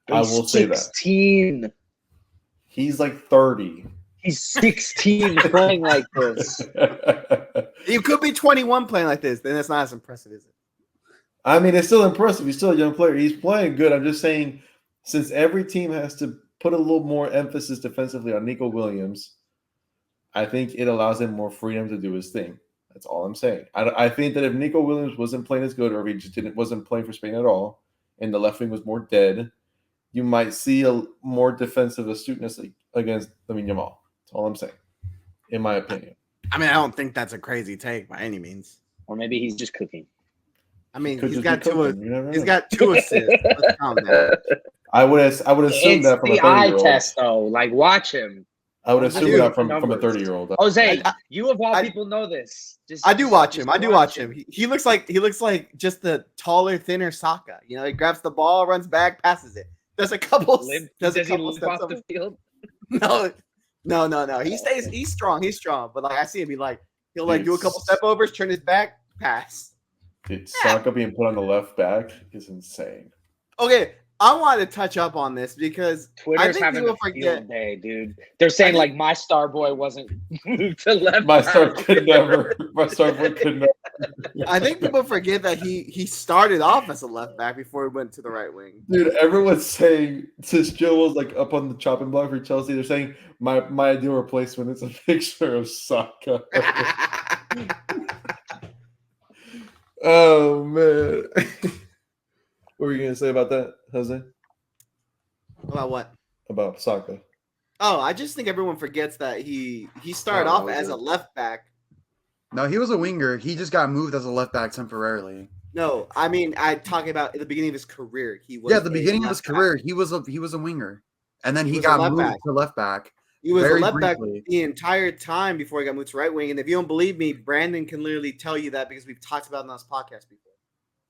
S3: I will say that.
S5: 16.
S3: He's like 30.
S5: He's 16 playing like this.
S1: You could be 21 playing like this. Then that's not as impressive, is it?
S3: I mean, it's still impressive. He's still a young player. He's playing good. I'm just saying, since every team has to put a little more emphasis defensively on Nico Williams, I think it allows him more freedom to do his thing. That's all I'm saying. I think that if Nico Williams wasn't playing as good, or if he just wasn't playing for Spain at all, and the left wing was more dead, you might see a more defensive astuteness against Yamal. That's all I'm saying, in my opinion.
S1: I mean, I don't think that's a crazy take by any means.
S5: Or maybe he's just cooking.
S1: I mean, he's got two assists. Let's calm down.
S3: I would assume that from
S5: the
S3: a 30-year-old.
S5: eye test though. Like watch him.
S3: I would
S5: Just
S3: assume
S5: look
S3: that
S5: at the
S3: from a
S5: numbers.
S3: 30-year-old.
S5: Jose,
S1: I-
S5: you of all
S1: I-
S5: people know this.
S1: I do watch him.
S5: just
S1: I do watch him. He looks like just the taller, thinner Saka. You know, he grabs the ball, runs back, passes it. Does a couple.
S5: Does he limp
S1: steps
S5: off
S1: up.
S5: the field?
S1: No. He stays. He's strong. But like I see him, he'll like do a couple step overs, turn his back, pass.
S3: Dude, Saka being put on the left back is insane.
S1: Okay, I wanted to touch up on this because I
S5: Twitter's
S1: think
S5: having
S1: people
S5: a
S1: forget.
S5: field day, dude. They're saying
S1: think-
S5: like my star boy wasn't moved to left.
S3: My
S5: back.
S3: star could never. My star boy could never.
S1: I think people forget that he started off as a left back before he went to the right wing.
S3: Dude, everyone's saying since Joe was like up on the chopping block for Chelsea, they're saying my ideal replacement is a picture of Saka. Oh man. What were you gonna say about that, Jose?
S1: About what?
S3: About Saka.
S1: Oh, I just think everyone forgets that he started off as a left back.
S2: No, he was a winger. He just got moved as a left back temporarily.
S1: No, I mean I talk about at the beginning of his career. He was
S2: The beginning of his career, he was a winger, and then he got moved to left back.
S1: He was a
S2: very
S1: left back
S2: briefly.
S1: the entire time before he got moved to right wing. And if you don't believe me, Brandon can literally tell you that because we've talked about it on this podcast before.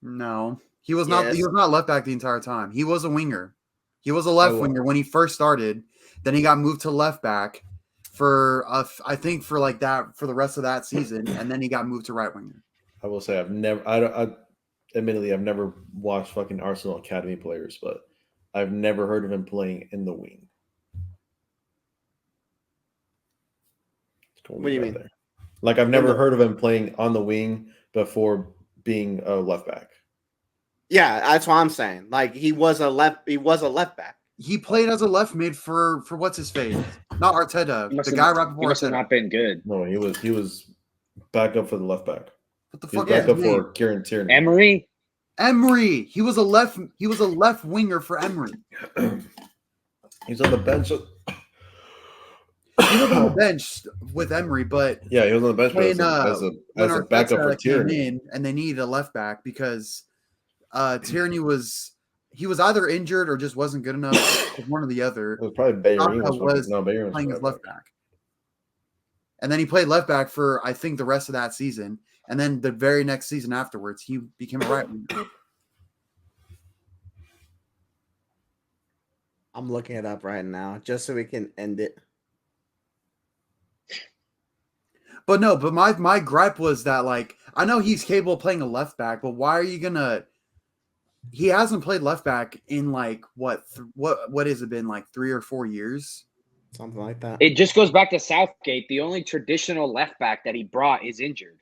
S2: No, he was not. He
S1: Yes.
S2: was not left back the entire time. He was a winger. He was a left winger when he first started. Then he got moved to left back for I think for like that for the rest of that season, and then he got moved to right winger.
S3: I will say admittedly I've never watched fucking Arsenal Academy players, but I've never heard of him playing in the wing.
S1: What do you mean?
S3: There. Like I've never heard of him playing on the wing before being a left back.
S1: Yeah, that's what I'm saying. Like he was a left back.
S2: He played as a left mid for what's his face? Not Arteta. The guy right
S5: He
S2: before
S5: must have
S2: Arteta.
S5: not been good.
S3: No, he was back up for the left back.
S2: What the
S3: He was
S2: fuck?
S3: back
S2: is
S3: up
S2: his name?
S3: for Kieran Tierney.
S2: Emery. He was a left winger for Emery.
S3: He's on the bench.
S2: He was on the bench with Emery, but
S3: Yeah, he was on the bench
S2: when
S3: as a backup for
S2: Arteta came
S3: Tierney.
S2: in and they needed a left back because Tierney was either injured or just wasn't good enough. One or the other.
S3: It was probably Bellerin
S2: Saka was
S3: Bellerin
S2: playing as left back. And then he played left back for I think the rest of that season. And then the very next season afterwards, he became a right winger.
S1: I'm looking it up right now just so we can end it.
S2: But no, but my gripe was that like I know he's capable of playing a left back, but why are you gonna? He hasn't played left back in like what has it been like 3 or 4 years?
S1: Something like that.
S5: It just goes back to Southgate. The only traditional left back that he brought is injured.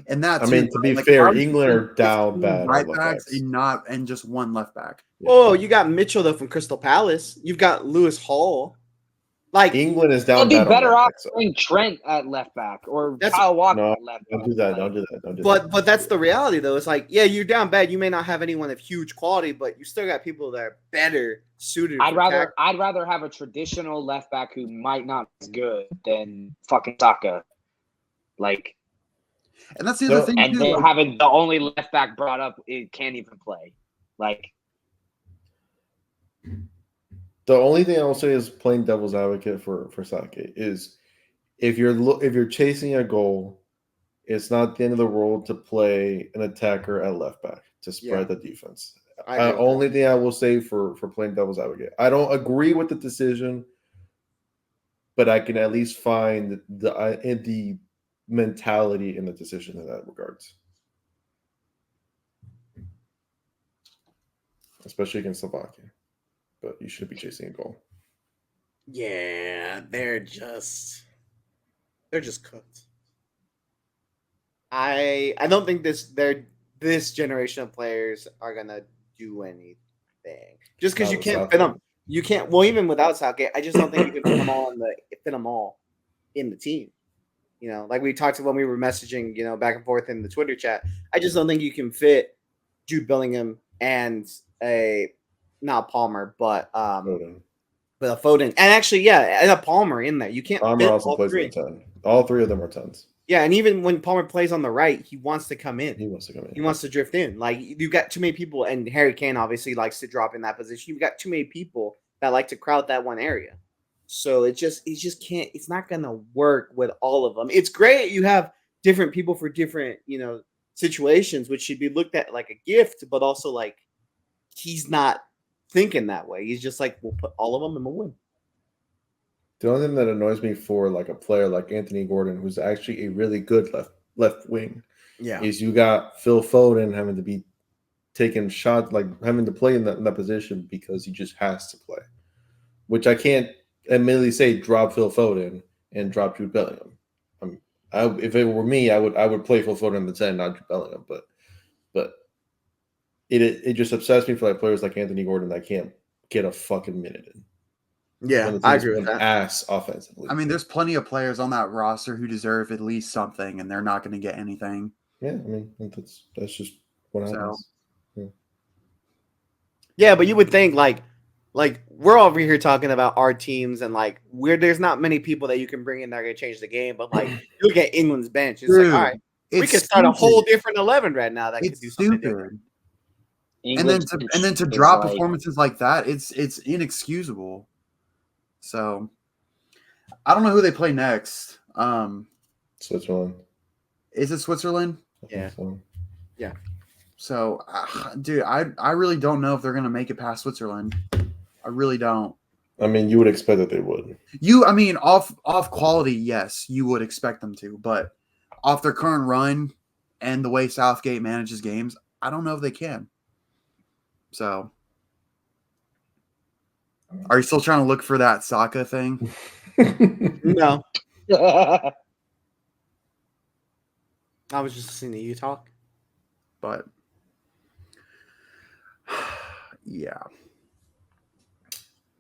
S2: And that
S3: I mean, to be fair, England are down bad.
S2: Right backs and just one left back.
S1: Oh, you got Mitchell though from Crystal Palace. You've got Lewis Hall. Like
S3: England is
S5: They'll
S3: down
S5: be
S3: bad.
S5: better off playing Trent at left back or Kyle Walker
S3: No,
S5: at left back.
S3: don't do that. Don't do that. Don't do that.
S1: But that's the reality though. It's like, yeah, you're down bad. You may not have anyone of huge quality, but you still got people that are better suited.
S5: I'd rather have a traditional left back who might not be as good than fucking Saka. Like,
S2: and that's the other thing
S5: and
S2: too.
S5: then having the only left back brought up, it can't even play. Like,
S3: The only thing I will say is playing devil's advocate for Sake is if you're chasing a goal, it's not the end of the world to play an attacker at left back to spread the defense. Only thing I will say for playing devil's advocate, I don't agree with the decision, but I can at least find the mentality in the decision in that regards, especially against Slovakia. But you should be chasing a goal.
S1: Yeah, they're just cooked. I don't think this generation of players are gonna do anything just because you can't fit them. You can't. Well, even without Southgate, I just don't think you can fit them all in the team. You know, like we talked when we were messaging, you know, back and forth in the Twitter chat. I just don't think you can fit Jude Bellingham and not Palmer, but
S3: Foden.
S1: But a Foden, and actually, and a Palmer in there. You can't.
S3: Palmer also plays in 10. All three of them are 10s.
S1: Yeah, and even when Palmer plays on the right, he wants to come in.
S3: He wants to come in.
S1: He wants to drift in. Like you've got too many people, and Harry Kane obviously likes to drop in that position. You've got too many people that like to crowd that one area. So it just can't. It's not gonna work with all of them. It's great you have different people for different situations, which should be looked at like a gift, but also like he's not thinking that way. He's just like, we'll put all of them and we'll win.
S3: The only thing that annoys me for like a player like Anthony Gordon, who's actually a really good left wing, is you got Phil Foden having to be taking shots, like having to play in that position because he just has to play. Which I can't admittedly say drop Phil Foden and drop Jude Bellingham. If it were me, I would play Phil Foden in the 10, not Jude Bellingham. But it just upsets me for like players like Anthony Gordon that can't get a fucking minute in.
S1: Yeah, I agree with that.
S3: Ass offensively.
S2: I mean, there's plenty of players on that roster who deserve at least something, and they're not going to get anything.
S3: Yeah, I mean that's just what happens.
S1: Yeah, but you would think like we're over here talking about our teams and like there's not many people that you can bring in that are gonna change the game. But like you look at England's bench, it's like all right, we could start a whole different 11 right now that could do something different.
S2: And then to drop performances like that, it's inexcusable. So I don't know who they play next.
S3: Switzerland.
S2: Is it Switzerland?
S1: Yeah. Yeah.
S2: So, dude, I really don't know if they're going to make it past Switzerland. I really don't.
S3: I mean, you would expect that they would.
S2: I mean, off quality, yes, you would expect them to. But off their current run and the way Southgate manages games, I don't know if they can. So, are you still trying to look for that Saka thing?
S1: No. I was just listening to you talk.
S2: But yeah.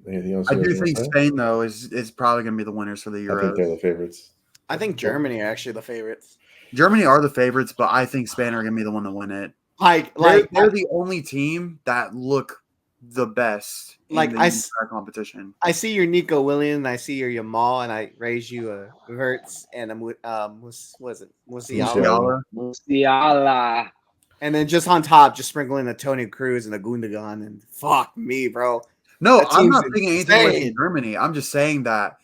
S3: Anything else?
S2: I do think Spain though is probably going to be the winners for the Euros.
S3: I think they're the favorites.
S1: I think Germany are actually the favorites.
S2: Germany are the favorites, but I think Spain are going to be the one to win it. They're the only team that look the best in the entire competition. I see your
S1: Nico Williams, I see your Yamal, and I raise you a Verts and a Musiala. And then just on top, just sprinkling a Toni Kroos and a Gundogan, and fuck me, bro.
S2: No, I'm not thinking anything like Germany. I'm just saying that.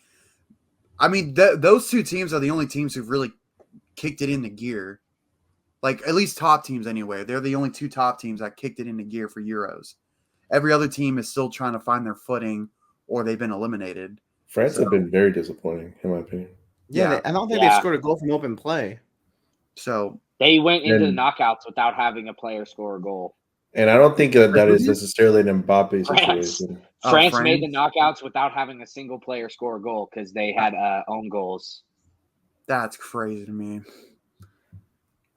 S2: I mean, those two teams are the only teams who've really kicked it into gear. Like, at least top teams anyway. They're the only two top teams that kicked it into gear for Euros. Every other team is still trying to find their footing, or they've been eliminated.
S3: France have been very disappointing, in my opinion.
S1: Yeah. I don't think they scored a goal from open play.
S2: So
S5: they went into the knockouts without having a player score a goal.
S3: And I don't think that is necessarily an Mbappe situation.
S5: France made the knockouts without having a single player score a goal because they had own goals.
S2: That's crazy to me.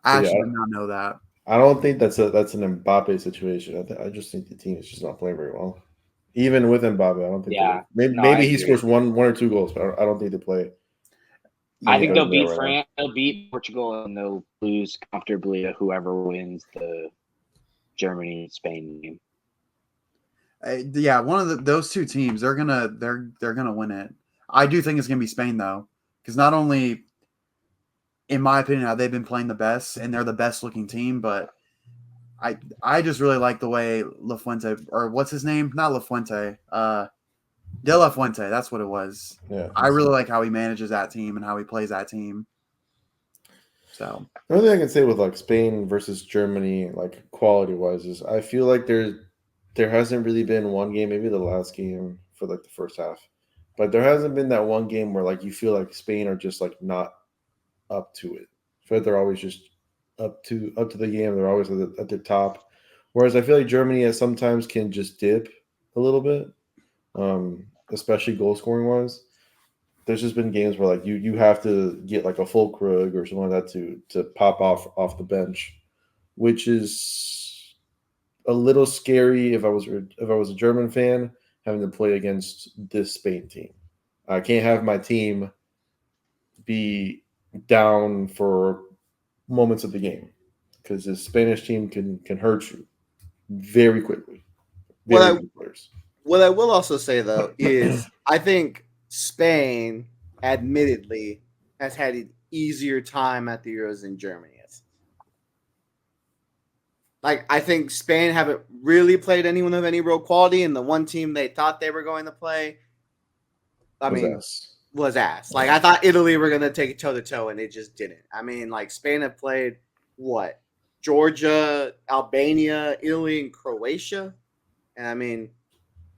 S2: I actually did not know that.
S3: I don't think that's an Mbappe situation. I just think the team is just not playing very well. Even with Mbappe, I don't think.
S5: Yeah,
S3: maybe he scores one or two goals, but I don't think they play.
S5: I think they'll beat France. They'll beat Portugal, and they'll lose comfortably to whoever wins the Germany-Spain game.
S2: One of those two teams, they're gonna win it. I do think it's gonna be Spain though, because not only, in my opinion, have they been playing the best and they're the best looking team, but I just really like the way La Fuente, or what's his name? Not La Fuente, De La Fuente. That's what it was.
S3: Yeah,
S2: I really like how he manages that team and how he plays that team. So
S3: the only thing I can say with like Spain versus Germany, like quality wise, is I feel like there hasn't really been one game, maybe the last game for like the first half, but there hasn't been that one game where like you feel like Spain are just like not up to it. I feel like they're always just up to the game. They're always at the top. Whereas I feel like Germany sometimes can just dip a little bit, especially goal scoring wise. There's just been games where like you have to get like a Fulkrug or something like that to pop off the bench, which is a little scary if I was a German fan having to play against this Spain team. I can't have my team be down for moments of the game because this Spanish team can hurt you very quickly. What
S1: I will also say though is I think Spain, admittedly, has had an easier time at the Euros than Germany is. Like, I think Spain haven't really played anyone of any real quality, and the one team they thought they were going to play I mean,
S3: ass.
S1: was ass. Like I thought Italy were gonna take it toe to toe, and it just didn't. I mean, like Spain have played what? Georgia, Albania, Italy, and Croatia, and I mean,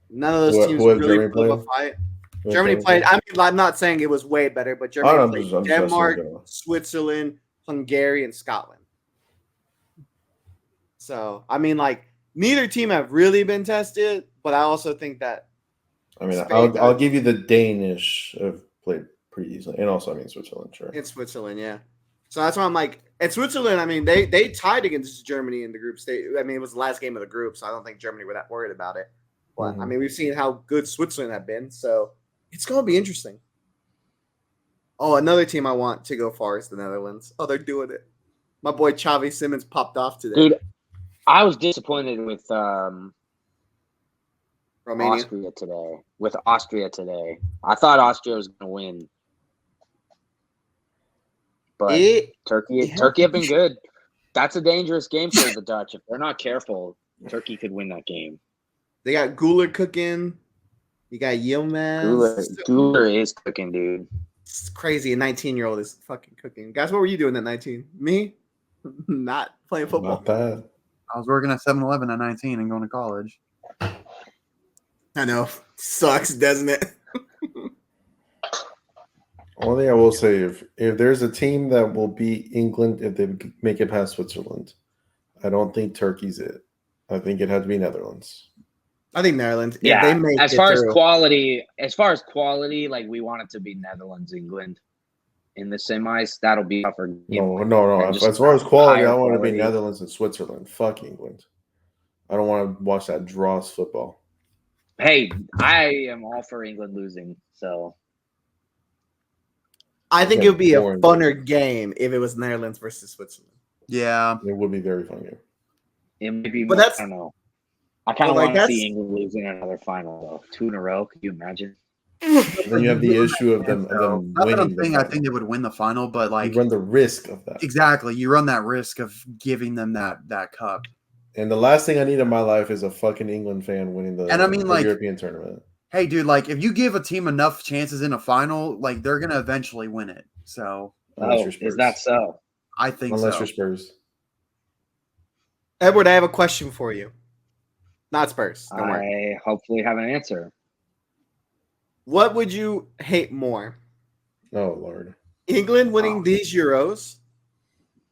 S1: none of those teams
S3: Who have
S1: really
S3: Germany
S1: put up a
S3: played?
S1: fight.
S3: Who have
S1: Germany played.
S3: played?
S1: I mean, I'm not saying it was way better, but
S3: I
S1: Germany
S3: don't know,
S1: played
S3: I'm just asking in
S1: Denmark,
S3: general.
S1: Switzerland, Hungary, and Scotland. So I mean, like neither team have really been tested, but I also think that
S3: I mean,
S1: Spain
S3: I'll
S1: does.
S3: give you the Danish have played pretty easily, and also I mean Switzerland, sure.
S1: In Switzerland, yeah. So that's why I'm like, at Switzerland, I mean, they tied against Germany in the group stage. I mean, it was the last game of the group, so I don't think Germany were that worried about it. But I mean, we've seen how good Switzerland have been, so it's going to be interesting. Oh, another team I want to go far is the Netherlands. Oh, they're doing it. My boy Xavi Simmons popped off today.
S5: Dude, I was disappointed with
S1: Romania.
S5: Austria today. I thought Austria was going to win. But Turkey have been good. That's a dangerous game for the Dutch. If they're not careful, Turkey could win that game.
S1: They got Guler cooking. You got Yilmaz.
S5: Guler is cooking, dude.
S1: It's crazy. A 19-year-old is fucking cooking. Guys, what were you doing at 19? Me? Not playing football.
S3: Not bad.
S2: I was working at 7-Eleven at 19 and going to college.
S1: I know. Sucks, doesn't it?
S3: Only thing I will say, if there's a team that will beat England if they make it past Switzerland, I don't think Turkey's it. I think it had to be Netherlands.
S1: I think Netherlands.
S5: Yeah,
S1: they make
S5: as far as quality, like we want it to be Netherlands, England in the semis. That'll be tougher.
S3: No. As far as quality, I want to be Netherlands and Switzerland. Fuck England. I don't want to watch that draws football.
S5: Hey, I am all for England losing. So
S1: I think it would be a funner game if it was Netherlands versus Switzerland.
S2: Yeah,
S3: it would be a very fun game.
S5: It might be,
S1: but
S5: I don't know. I kind of want to see England lose in another final, though. 2 in a row. Could you imagine?
S3: Then you have the issue of them winning.
S2: I think they would win the final, but like
S3: you run the risk of that.
S2: Exactly, you run that risk of giving them that cup.
S3: And the last thing I need in my life is a fucking England fan winning the European tournament.
S2: Hey, dude, like if you give a team enough chances in a final, like they're gonna eventually win it. So,
S5: is that so?
S2: I think
S3: unless
S2: so.
S3: you're Spurs.
S1: Edward, I have a question for you. Not Spurs. Don't worry.
S5: I hopefully have an answer.
S1: What would you hate more?
S3: Oh Lord.
S1: England winning these Euros,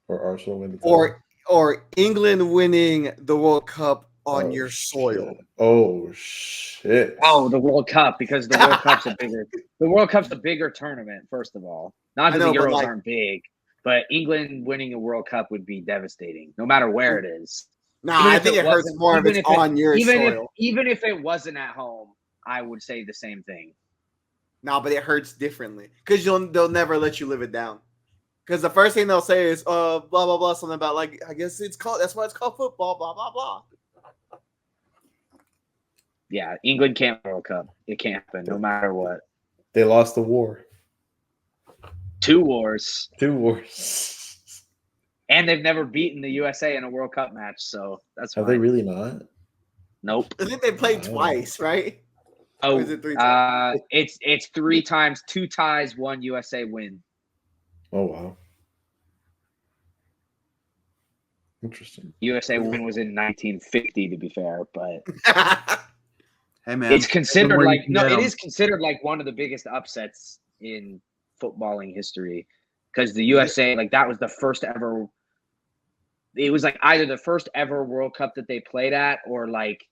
S3: or Arsenal winning, the
S1: or England winning the World Cup on your soil.
S3: Oh shit!
S5: Oh, the World Cup, because the World Cup's a bigger tournament. First of all, not that the Euros aren't big, but England winning a World Cup would be devastating, no matter where it is.
S1: Nah, I think it hurts more if it's on your soil.
S5: Even if it wasn't at home, I would say the same thing.
S1: No, but it hurts differently because they'll never let you live it down. Because the first thing they'll say is blah blah blah, something about like I guess that's why it's called football, blah blah blah.
S5: Yeah, England can't World Cup. It can't happen, no matter what.
S3: They lost the war.
S5: 2 wars.
S3: 2 wars.
S5: And they've never beaten the USA in a World Cup match, so that's
S3: Have they really not?
S5: Nope.
S1: I think they played twice, right?
S5: Oh, or is it 3 times? It's 3 times, 2 ties, 1 USA win.
S3: Oh wow. Interesting.
S5: USA win was in 1950, to be fair, but
S2: hey man,
S5: it's considered it is considered like one of the biggest upsets in footballing history because the USA, like that was the first ever. It was like either the first ever World Cup that they played at, or like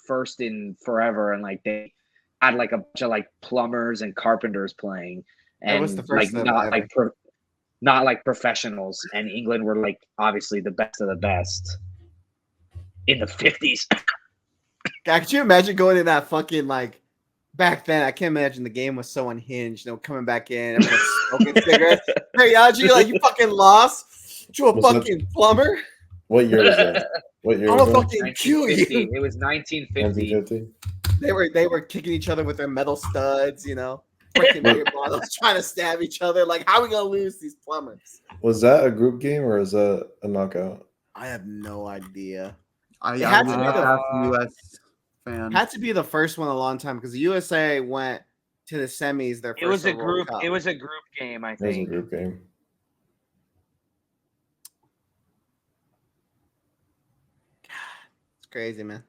S5: first in forever, and like they had like a bunch of like plumbers and carpenters playing, and
S1: was the first
S5: like not like professionals. And England were like obviously the best of the best in the 50s.
S1: God, could you imagine going in that fucking like back then? I can't imagine the game was so unhinged. Coming back in, smoking cigarettes. Hey, Yaji, like you fucking lost to a fucking plumber.
S3: What year was that? What year?
S1: I'm gonna fucking kill you.
S5: It was 1950.
S1: They were kicking each other with their metal studs, breaking beer bottles, trying to stab each other. Like, how are we gonna lose these plumbers?
S3: Was that a group game or is that a knockout?
S1: I have no idea.
S2: I had to be the US fan.
S1: Had to be the first one a long time because the USA went to the semis. Their first
S5: It was a
S1: World
S5: group.
S1: Cup.
S5: It was a group game, I
S3: It was a
S5: think.
S3: group game.
S1: It's crazy, man.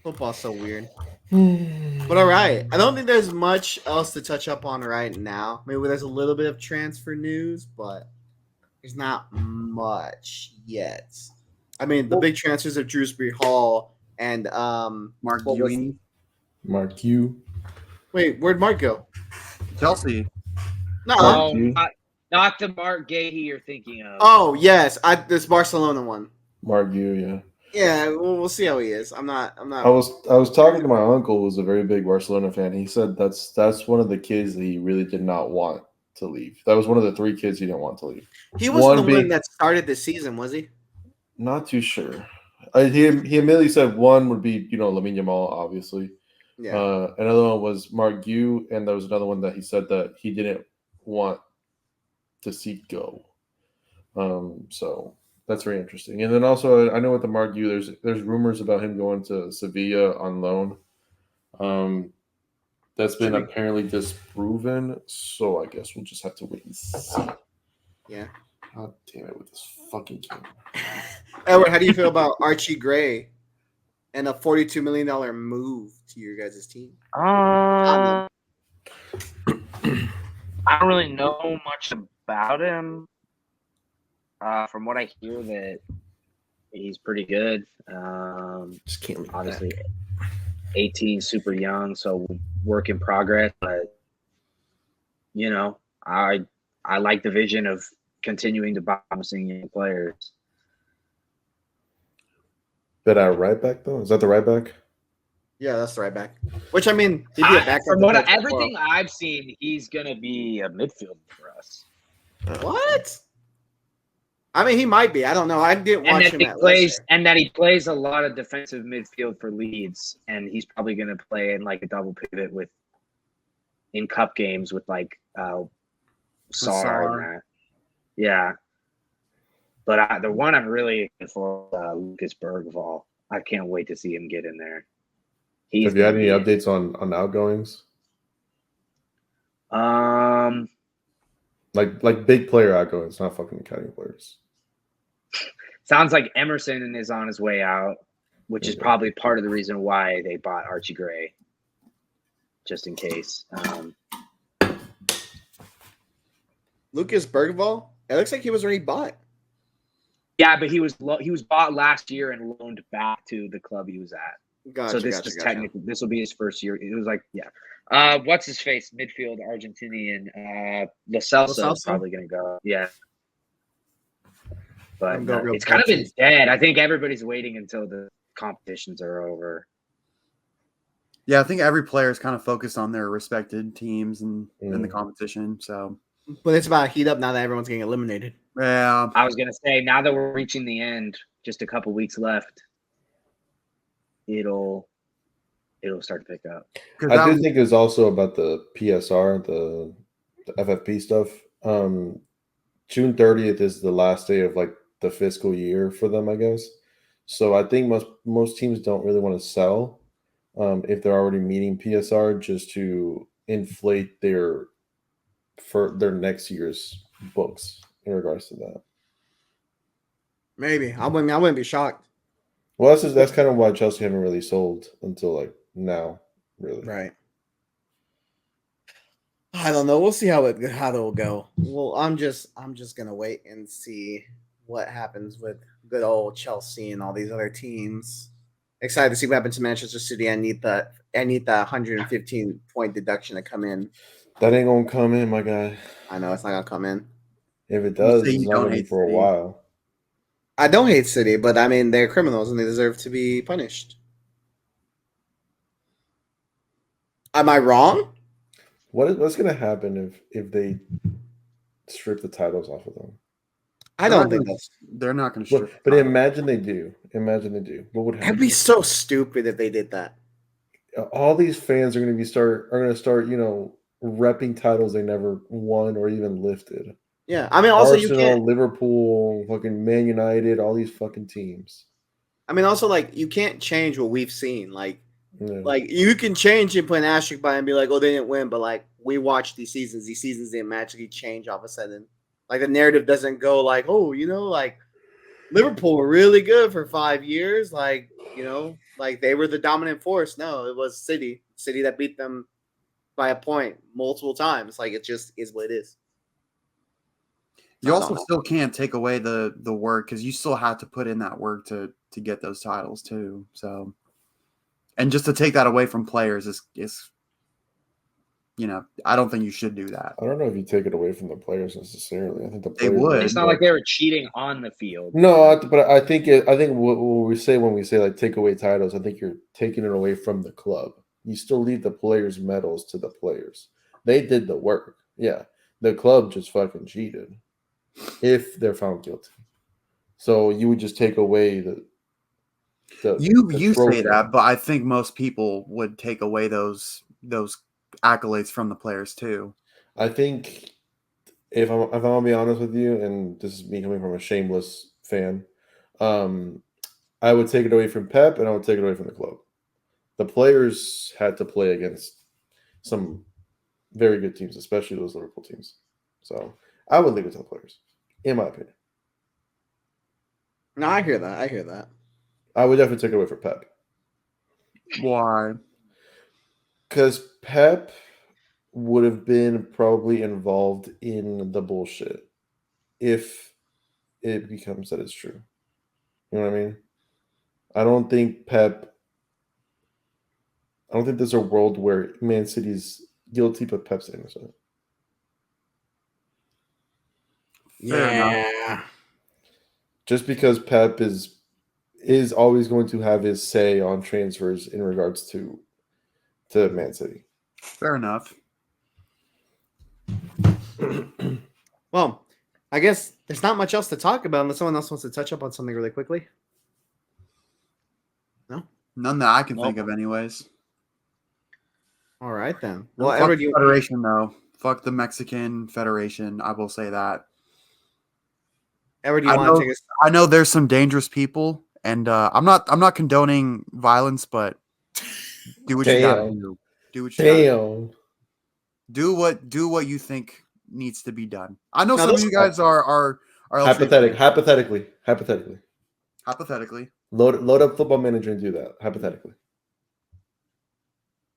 S1: Football's so weird.
S3: Hmm.
S1: But all right, I don't think there's much else to touch up on right now. Maybe there's a little bit of transfer news, but there's not much yet. I mean, the big transfers of Drewsbury Hall and
S2: Mark
S1: what was-
S2: Ewing,
S3: Mark Q.
S1: Wait, where'd Mark go?
S2: Chelsea.
S1: No.
S3: Mark
S5: No,
S3: Q.
S5: not the Mark Gahey you're thinking of.
S1: Oh yes, this Barcelona one.
S3: Mark Q. Yeah.
S1: Yeah, we'll see how he is. I'm not.
S3: I was talking to my uncle, who's a very big Barcelona fan. He said that's one of the kids that he really did not want to leave. That was one of the 3 kids he didn't want to leave.
S1: He wasn't the one that started this season, was he?
S3: Not too sure. He immediately said one would be Lamine Yamal, obviously.
S1: Yeah.
S3: Another one was Mark Gu, and there was another one that he said that he didn't want to see go. So that's very interesting. And then also, I know with the Mark Gu, there's rumors about him going to Sevilla on loan. That's been apparently disproven. So I guess we'll just have to wait and see.
S1: Yeah.
S3: God damn it with this fucking camera.
S1: Edward, how do you feel about Archie Gray and a $42 million move to your guys' team?
S5: I don't really know much about him. From what I hear, that he's pretty good.
S3: Just can't leave
S5: Obviously, 18, super young, so work in progress. But I like the vision of continuing to buy promising young players.
S3: But at right back though, is that the right back?
S1: Yeah, that's the right back. Which I mean, he'd be a backup.
S5: From everything I've seen, he's gonna be a midfielder for us.
S1: What? I mean, he might be. I don't know. I didn't watch him at Leicester.
S5: And that he plays a lot of defensive midfield for Leeds, and he's probably gonna play in like a double pivot in cup games with like Sarr and that. Yeah. But the one I'm really excited for Lucas Bergvall. I can't wait to see him get in there.
S3: Have you had any updates on outgoings? Like big player outgoings, not fucking academy players.
S5: Sounds like Emerson is on his way out, which is probably part of the reason why they bought Archie Gray, just in case.
S1: Lucas Bergvall? It looks like he was already bought.
S5: Yeah, but he was bought last year and loaned back to the club he was at.
S1: Gotcha,
S5: so technically this will be his first year. It was like what's his face midfield Argentinian Lo Celso is probably going to go. Yeah, but it's kind of been dead. I think everybody's waiting until the competitions are over.
S2: Yeah, I think every player is kind of focused on their respected teams and in the competition. So,
S1: but it's about to heat up now that everyone's getting eliminated.
S2: Yeah,
S5: I was gonna say now that we're reaching the end, just a couple weeks left, it'll start to pick up.
S3: I do think it's also about the PSR, the FFP stuff. June 30th is the last day of like the fiscal year for them, I guess. So I think most teams don't really want to sell if they're already meeting PSR just to inflate their next year's books in regards to that.
S1: Maybe I wouldn't be shocked.
S3: Well, that's kind of why Chelsea haven't really sold until like now, really.
S1: Right. I don't know. We'll see how it'll go. Well, I'm just gonna wait and see what happens with good old Chelsea and all these other teams. Excited to see what happens to Manchester City. I need that 115 point deduction to come in.
S3: That ain't gonna come in, my guy.
S1: I know it's not gonna come in.
S3: If it does, it's not gonna be for a while.
S1: I don't hate City, but I mean they're criminals and they deserve to be punished. Am I wrong?
S3: What's gonna happen if they strip the titles off of them?
S1: I don't think
S2: they're not going to strip.
S3: But imagine they do. Imagine they do. What would happen?
S1: That'd be so stupid if they did that.
S3: All these fans are going to start, repping titles they never won or even lifted.
S1: Yeah, I mean, also
S3: Arsenal,
S1: you can't.
S3: Liverpool, fucking Man United, all these fucking teams.
S1: I mean, also like you can't change what we've seen. Like
S3: Yeah.
S1: Like you can change and put an asterisk by and be like, oh, they didn't win, but like we watched these seasons. These seasons didn't magically change all of a sudden. Like the narrative doesn't go like, oh, like Liverpool were really good for 5 years. Like, like they were the dominant force. No, it was City that beat them by a point multiple times. Like it just is what it is.
S2: You also still can't take away the work because you still have to put in that work to get those titles too. So, and just to take that away from players is I don't think you should do that.
S3: I don't know if you take it away from the players necessarily. I think the
S2: They
S3: players
S2: would.
S5: It's not like they were cheating on the field.
S3: No, but I think what we say when we say like take away titles, I think you're taking it away from the club. You still leave the players' medals to the players. They did the work. Yeah, the club just fucking cheated if they're found guilty. So you would just take away the
S2: you
S3: trophy.
S2: say that, but I think most people would take away those accolades from the players too.
S3: I think if I'm gonna be honest with you, and this is me coming from a shameless fan, I would take it away from Pep and I would take it away from the club. The players had to play against some very good teams, especially those Liverpool teams. So I would leave it to the players, in my opinion.
S1: No, I hear that.
S3: I would definitely take it away from Pep.
S2: Why?
S3: Because Pep would have been probably involved in the bullshit if it becomes that it's true. You know what I mean? I don't think there's a world where Man City's guilty but Pep's innocent.
S1: Yeah.
S3: Just because Pep is always going to have his say on transfers in regards to Man City.
S2: Fair enough.
S1: Well, I guess there's not much else to talk about unless someone else wants to touch up on something really quickly. No?
S2: None that I can think of anyways.
S1: All right, then.
S2: Well,
S1: Well,
S2: fuck
S1: Edward,
S2: the Federation, though. Fuck the Mexican Federation. I will say that.
S1: Edward, you want to take us?
S2: I know there's some dangerous people, and I'm not condoning violence, but do what you gotta do. Do what you gotta do. Do what you think needs to be done. I know some of you guys are
S3: hypothetically. Load up Football Manager and do that. Hypothetically.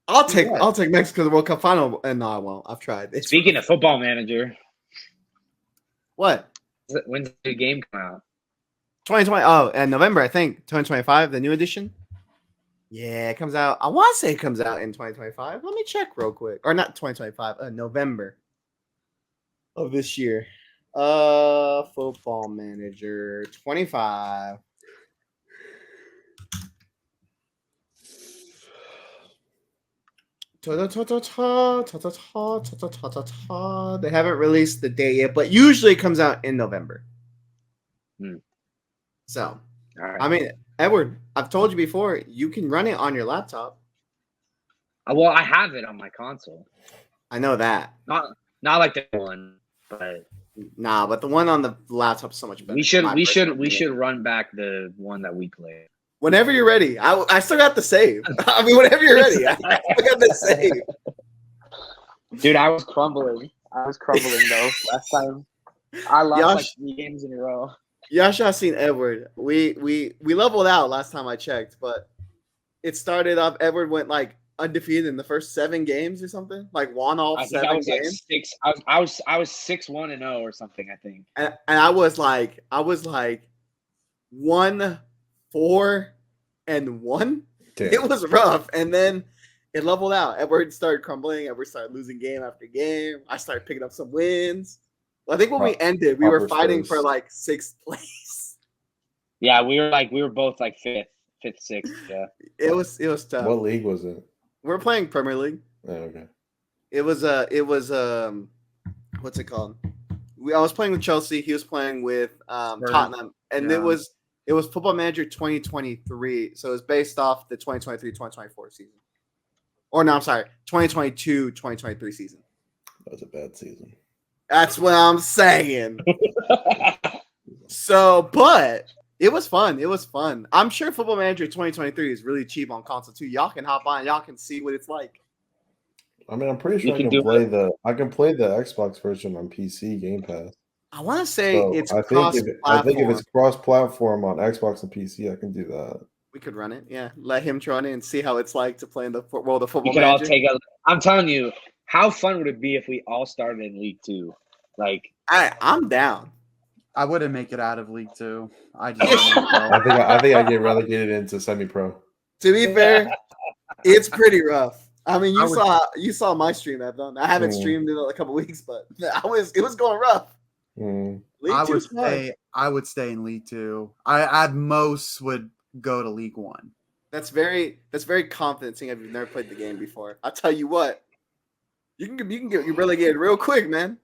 S1: I'll take Mexico to the World Cup final, and no, I won't. I've tried.
S5: Speaking of Football Manager,
S1: what?
S5: When's the game come out?
S1: 2020. Oh, in November, I think. 2025, the new edition. Yeah, it comes out. I want to say it comes out in 2025. Let me check real quick. Or not 2025. November of this year. Football Manager 25. They haven't released the date yet, but usually it comes out in November. So,
S5: right.
S1: I mean, Edward, I've told you before, you can run it on your laptop.
S5: Well, I have it on my console.
S1: I know that.
S5: Not like the one, but
S1: but the one on the laptop is so much better.
S5: We should run back the one that we played.
S1: Whenever you're ready. I still got the save. I mean, whenever you're ready. I still got the save.
S5: Dude, I was crumbling though. Last time I lost like 3 games in a row.
S1: Y'all should have seen Edward. We leveled out last time I checked, but it started off. Edward went like undefeated in the first 7 games or something. Like won all 7 games.
S5: I was 6-1-0 or something, I think.
S1: And I was like 1-4-1. Damn. It was rough, and then it leveled out. Edward started crumbling. Edward started losing game after game. I started picking up some wins. Well, I think when we ended, we were fighting for like 6th place.
S5: Yeah, we were both like 5th, 6th. Yeah,
S1: it was tough.
S3: What league was it?
S1: We're playing Premier League.
S3: Oh, okay.
S1: It was what's it called? I was playing with Chelsea. He was playing with Tottenham, and it was Football Manager 2023. So it was based off the 2023-2024 season. Or no, I'm sorry, 2022-2023 season.
S3: That was a bad season. That's
S1: what I'm saying. So, but It was fun. It was fun. I'm sure Football Manager 2023 is really cheap on console too. Y'all can hop on. Y'all can see what it's like.
S3: I mean, I'm pretty sure
S5: You
S3: I
S5: can
S3: can
S5: do
S3: play the Xbox version on PC Game Pass.
S1: I want to say
S3: So
S1: it's
S3: I think if
S1: cross-platform.
S3: it's cross-platform on Xbox and PC, I can do that.
S1: We could run it. Yeah, let him run it and see how it's like to play in the world of
S5: We
S1: Football
S5: could all
S1: Manager.
S5: take a. I'm telling you, how fun would it be if we all started in League 2? Like,
S1: I'm down.
S2: I wouldn't make it out of League 2. I just don't know.
S3: I think I get relegated into semi-pro.
S1: To be fair, it's pretty rough. I mean,
S2: I would-
S1: you saw my stream, Evan. I haven't
S3: Mm.
S1: streamed in a couple weeks, but it was going rough.
S3: Mm.
S1: League
S2: I
S1: 2
S2: would
S1: is fun.
S2: stay. I would stay in League 2. I at most would go to League 1.
S1: That's very confident seeing if you've never played the game before. I'll tell you what, you can get you relegated real quick, man.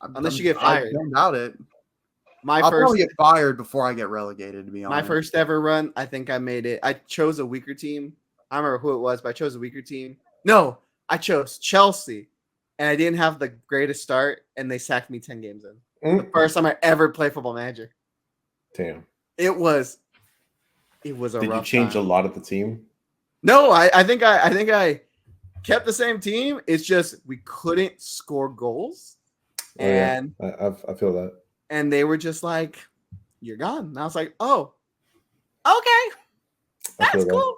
S1: Unless you get fired.
S2: I don't doubt it.
S1: My
S2: I'll
S1: first
S2: probably get fired before I get relegated. To be honest,
S1: my first ever run, I think I made it. I chose a weaker team. I don't remember who it was, but I chose a weaker team. No, I chose Chelsea, and I didn't have the greatest start, and they sacked me 10 games in. The first time I ever played Football Manager.
S3: Damn.
S1: It was a
S3: Did
S1: rough
S3: you change
S1: time.
S3: a lot of the team?
S1: No, I think I kept the same team. It's just we couldn't score goals,
S3: Oh, yeah.
S1: and
S3: I feel that.
S1: and they were just like, "You're gone." And I was like, "Oh, okay,
S3: I feel
S1: that's
S3: that.
S1: cool."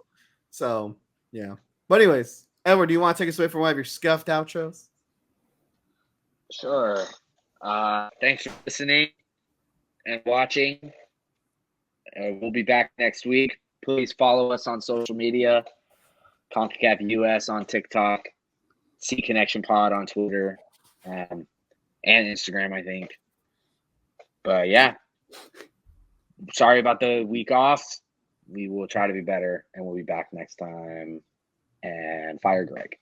S1: So yeah. But anyways, Edward, do you want to take us away from one of your scuffed outros?
S5: sure. Thanks for listening and watching. We'll be back next week. Please follow us on social media. Concacaf US on TikTok. Connection Pod on Twitter. And Instagram, I think. But yeah. Sorry about the week off. We will try to be better, and we'll be back next time. And fire Greg.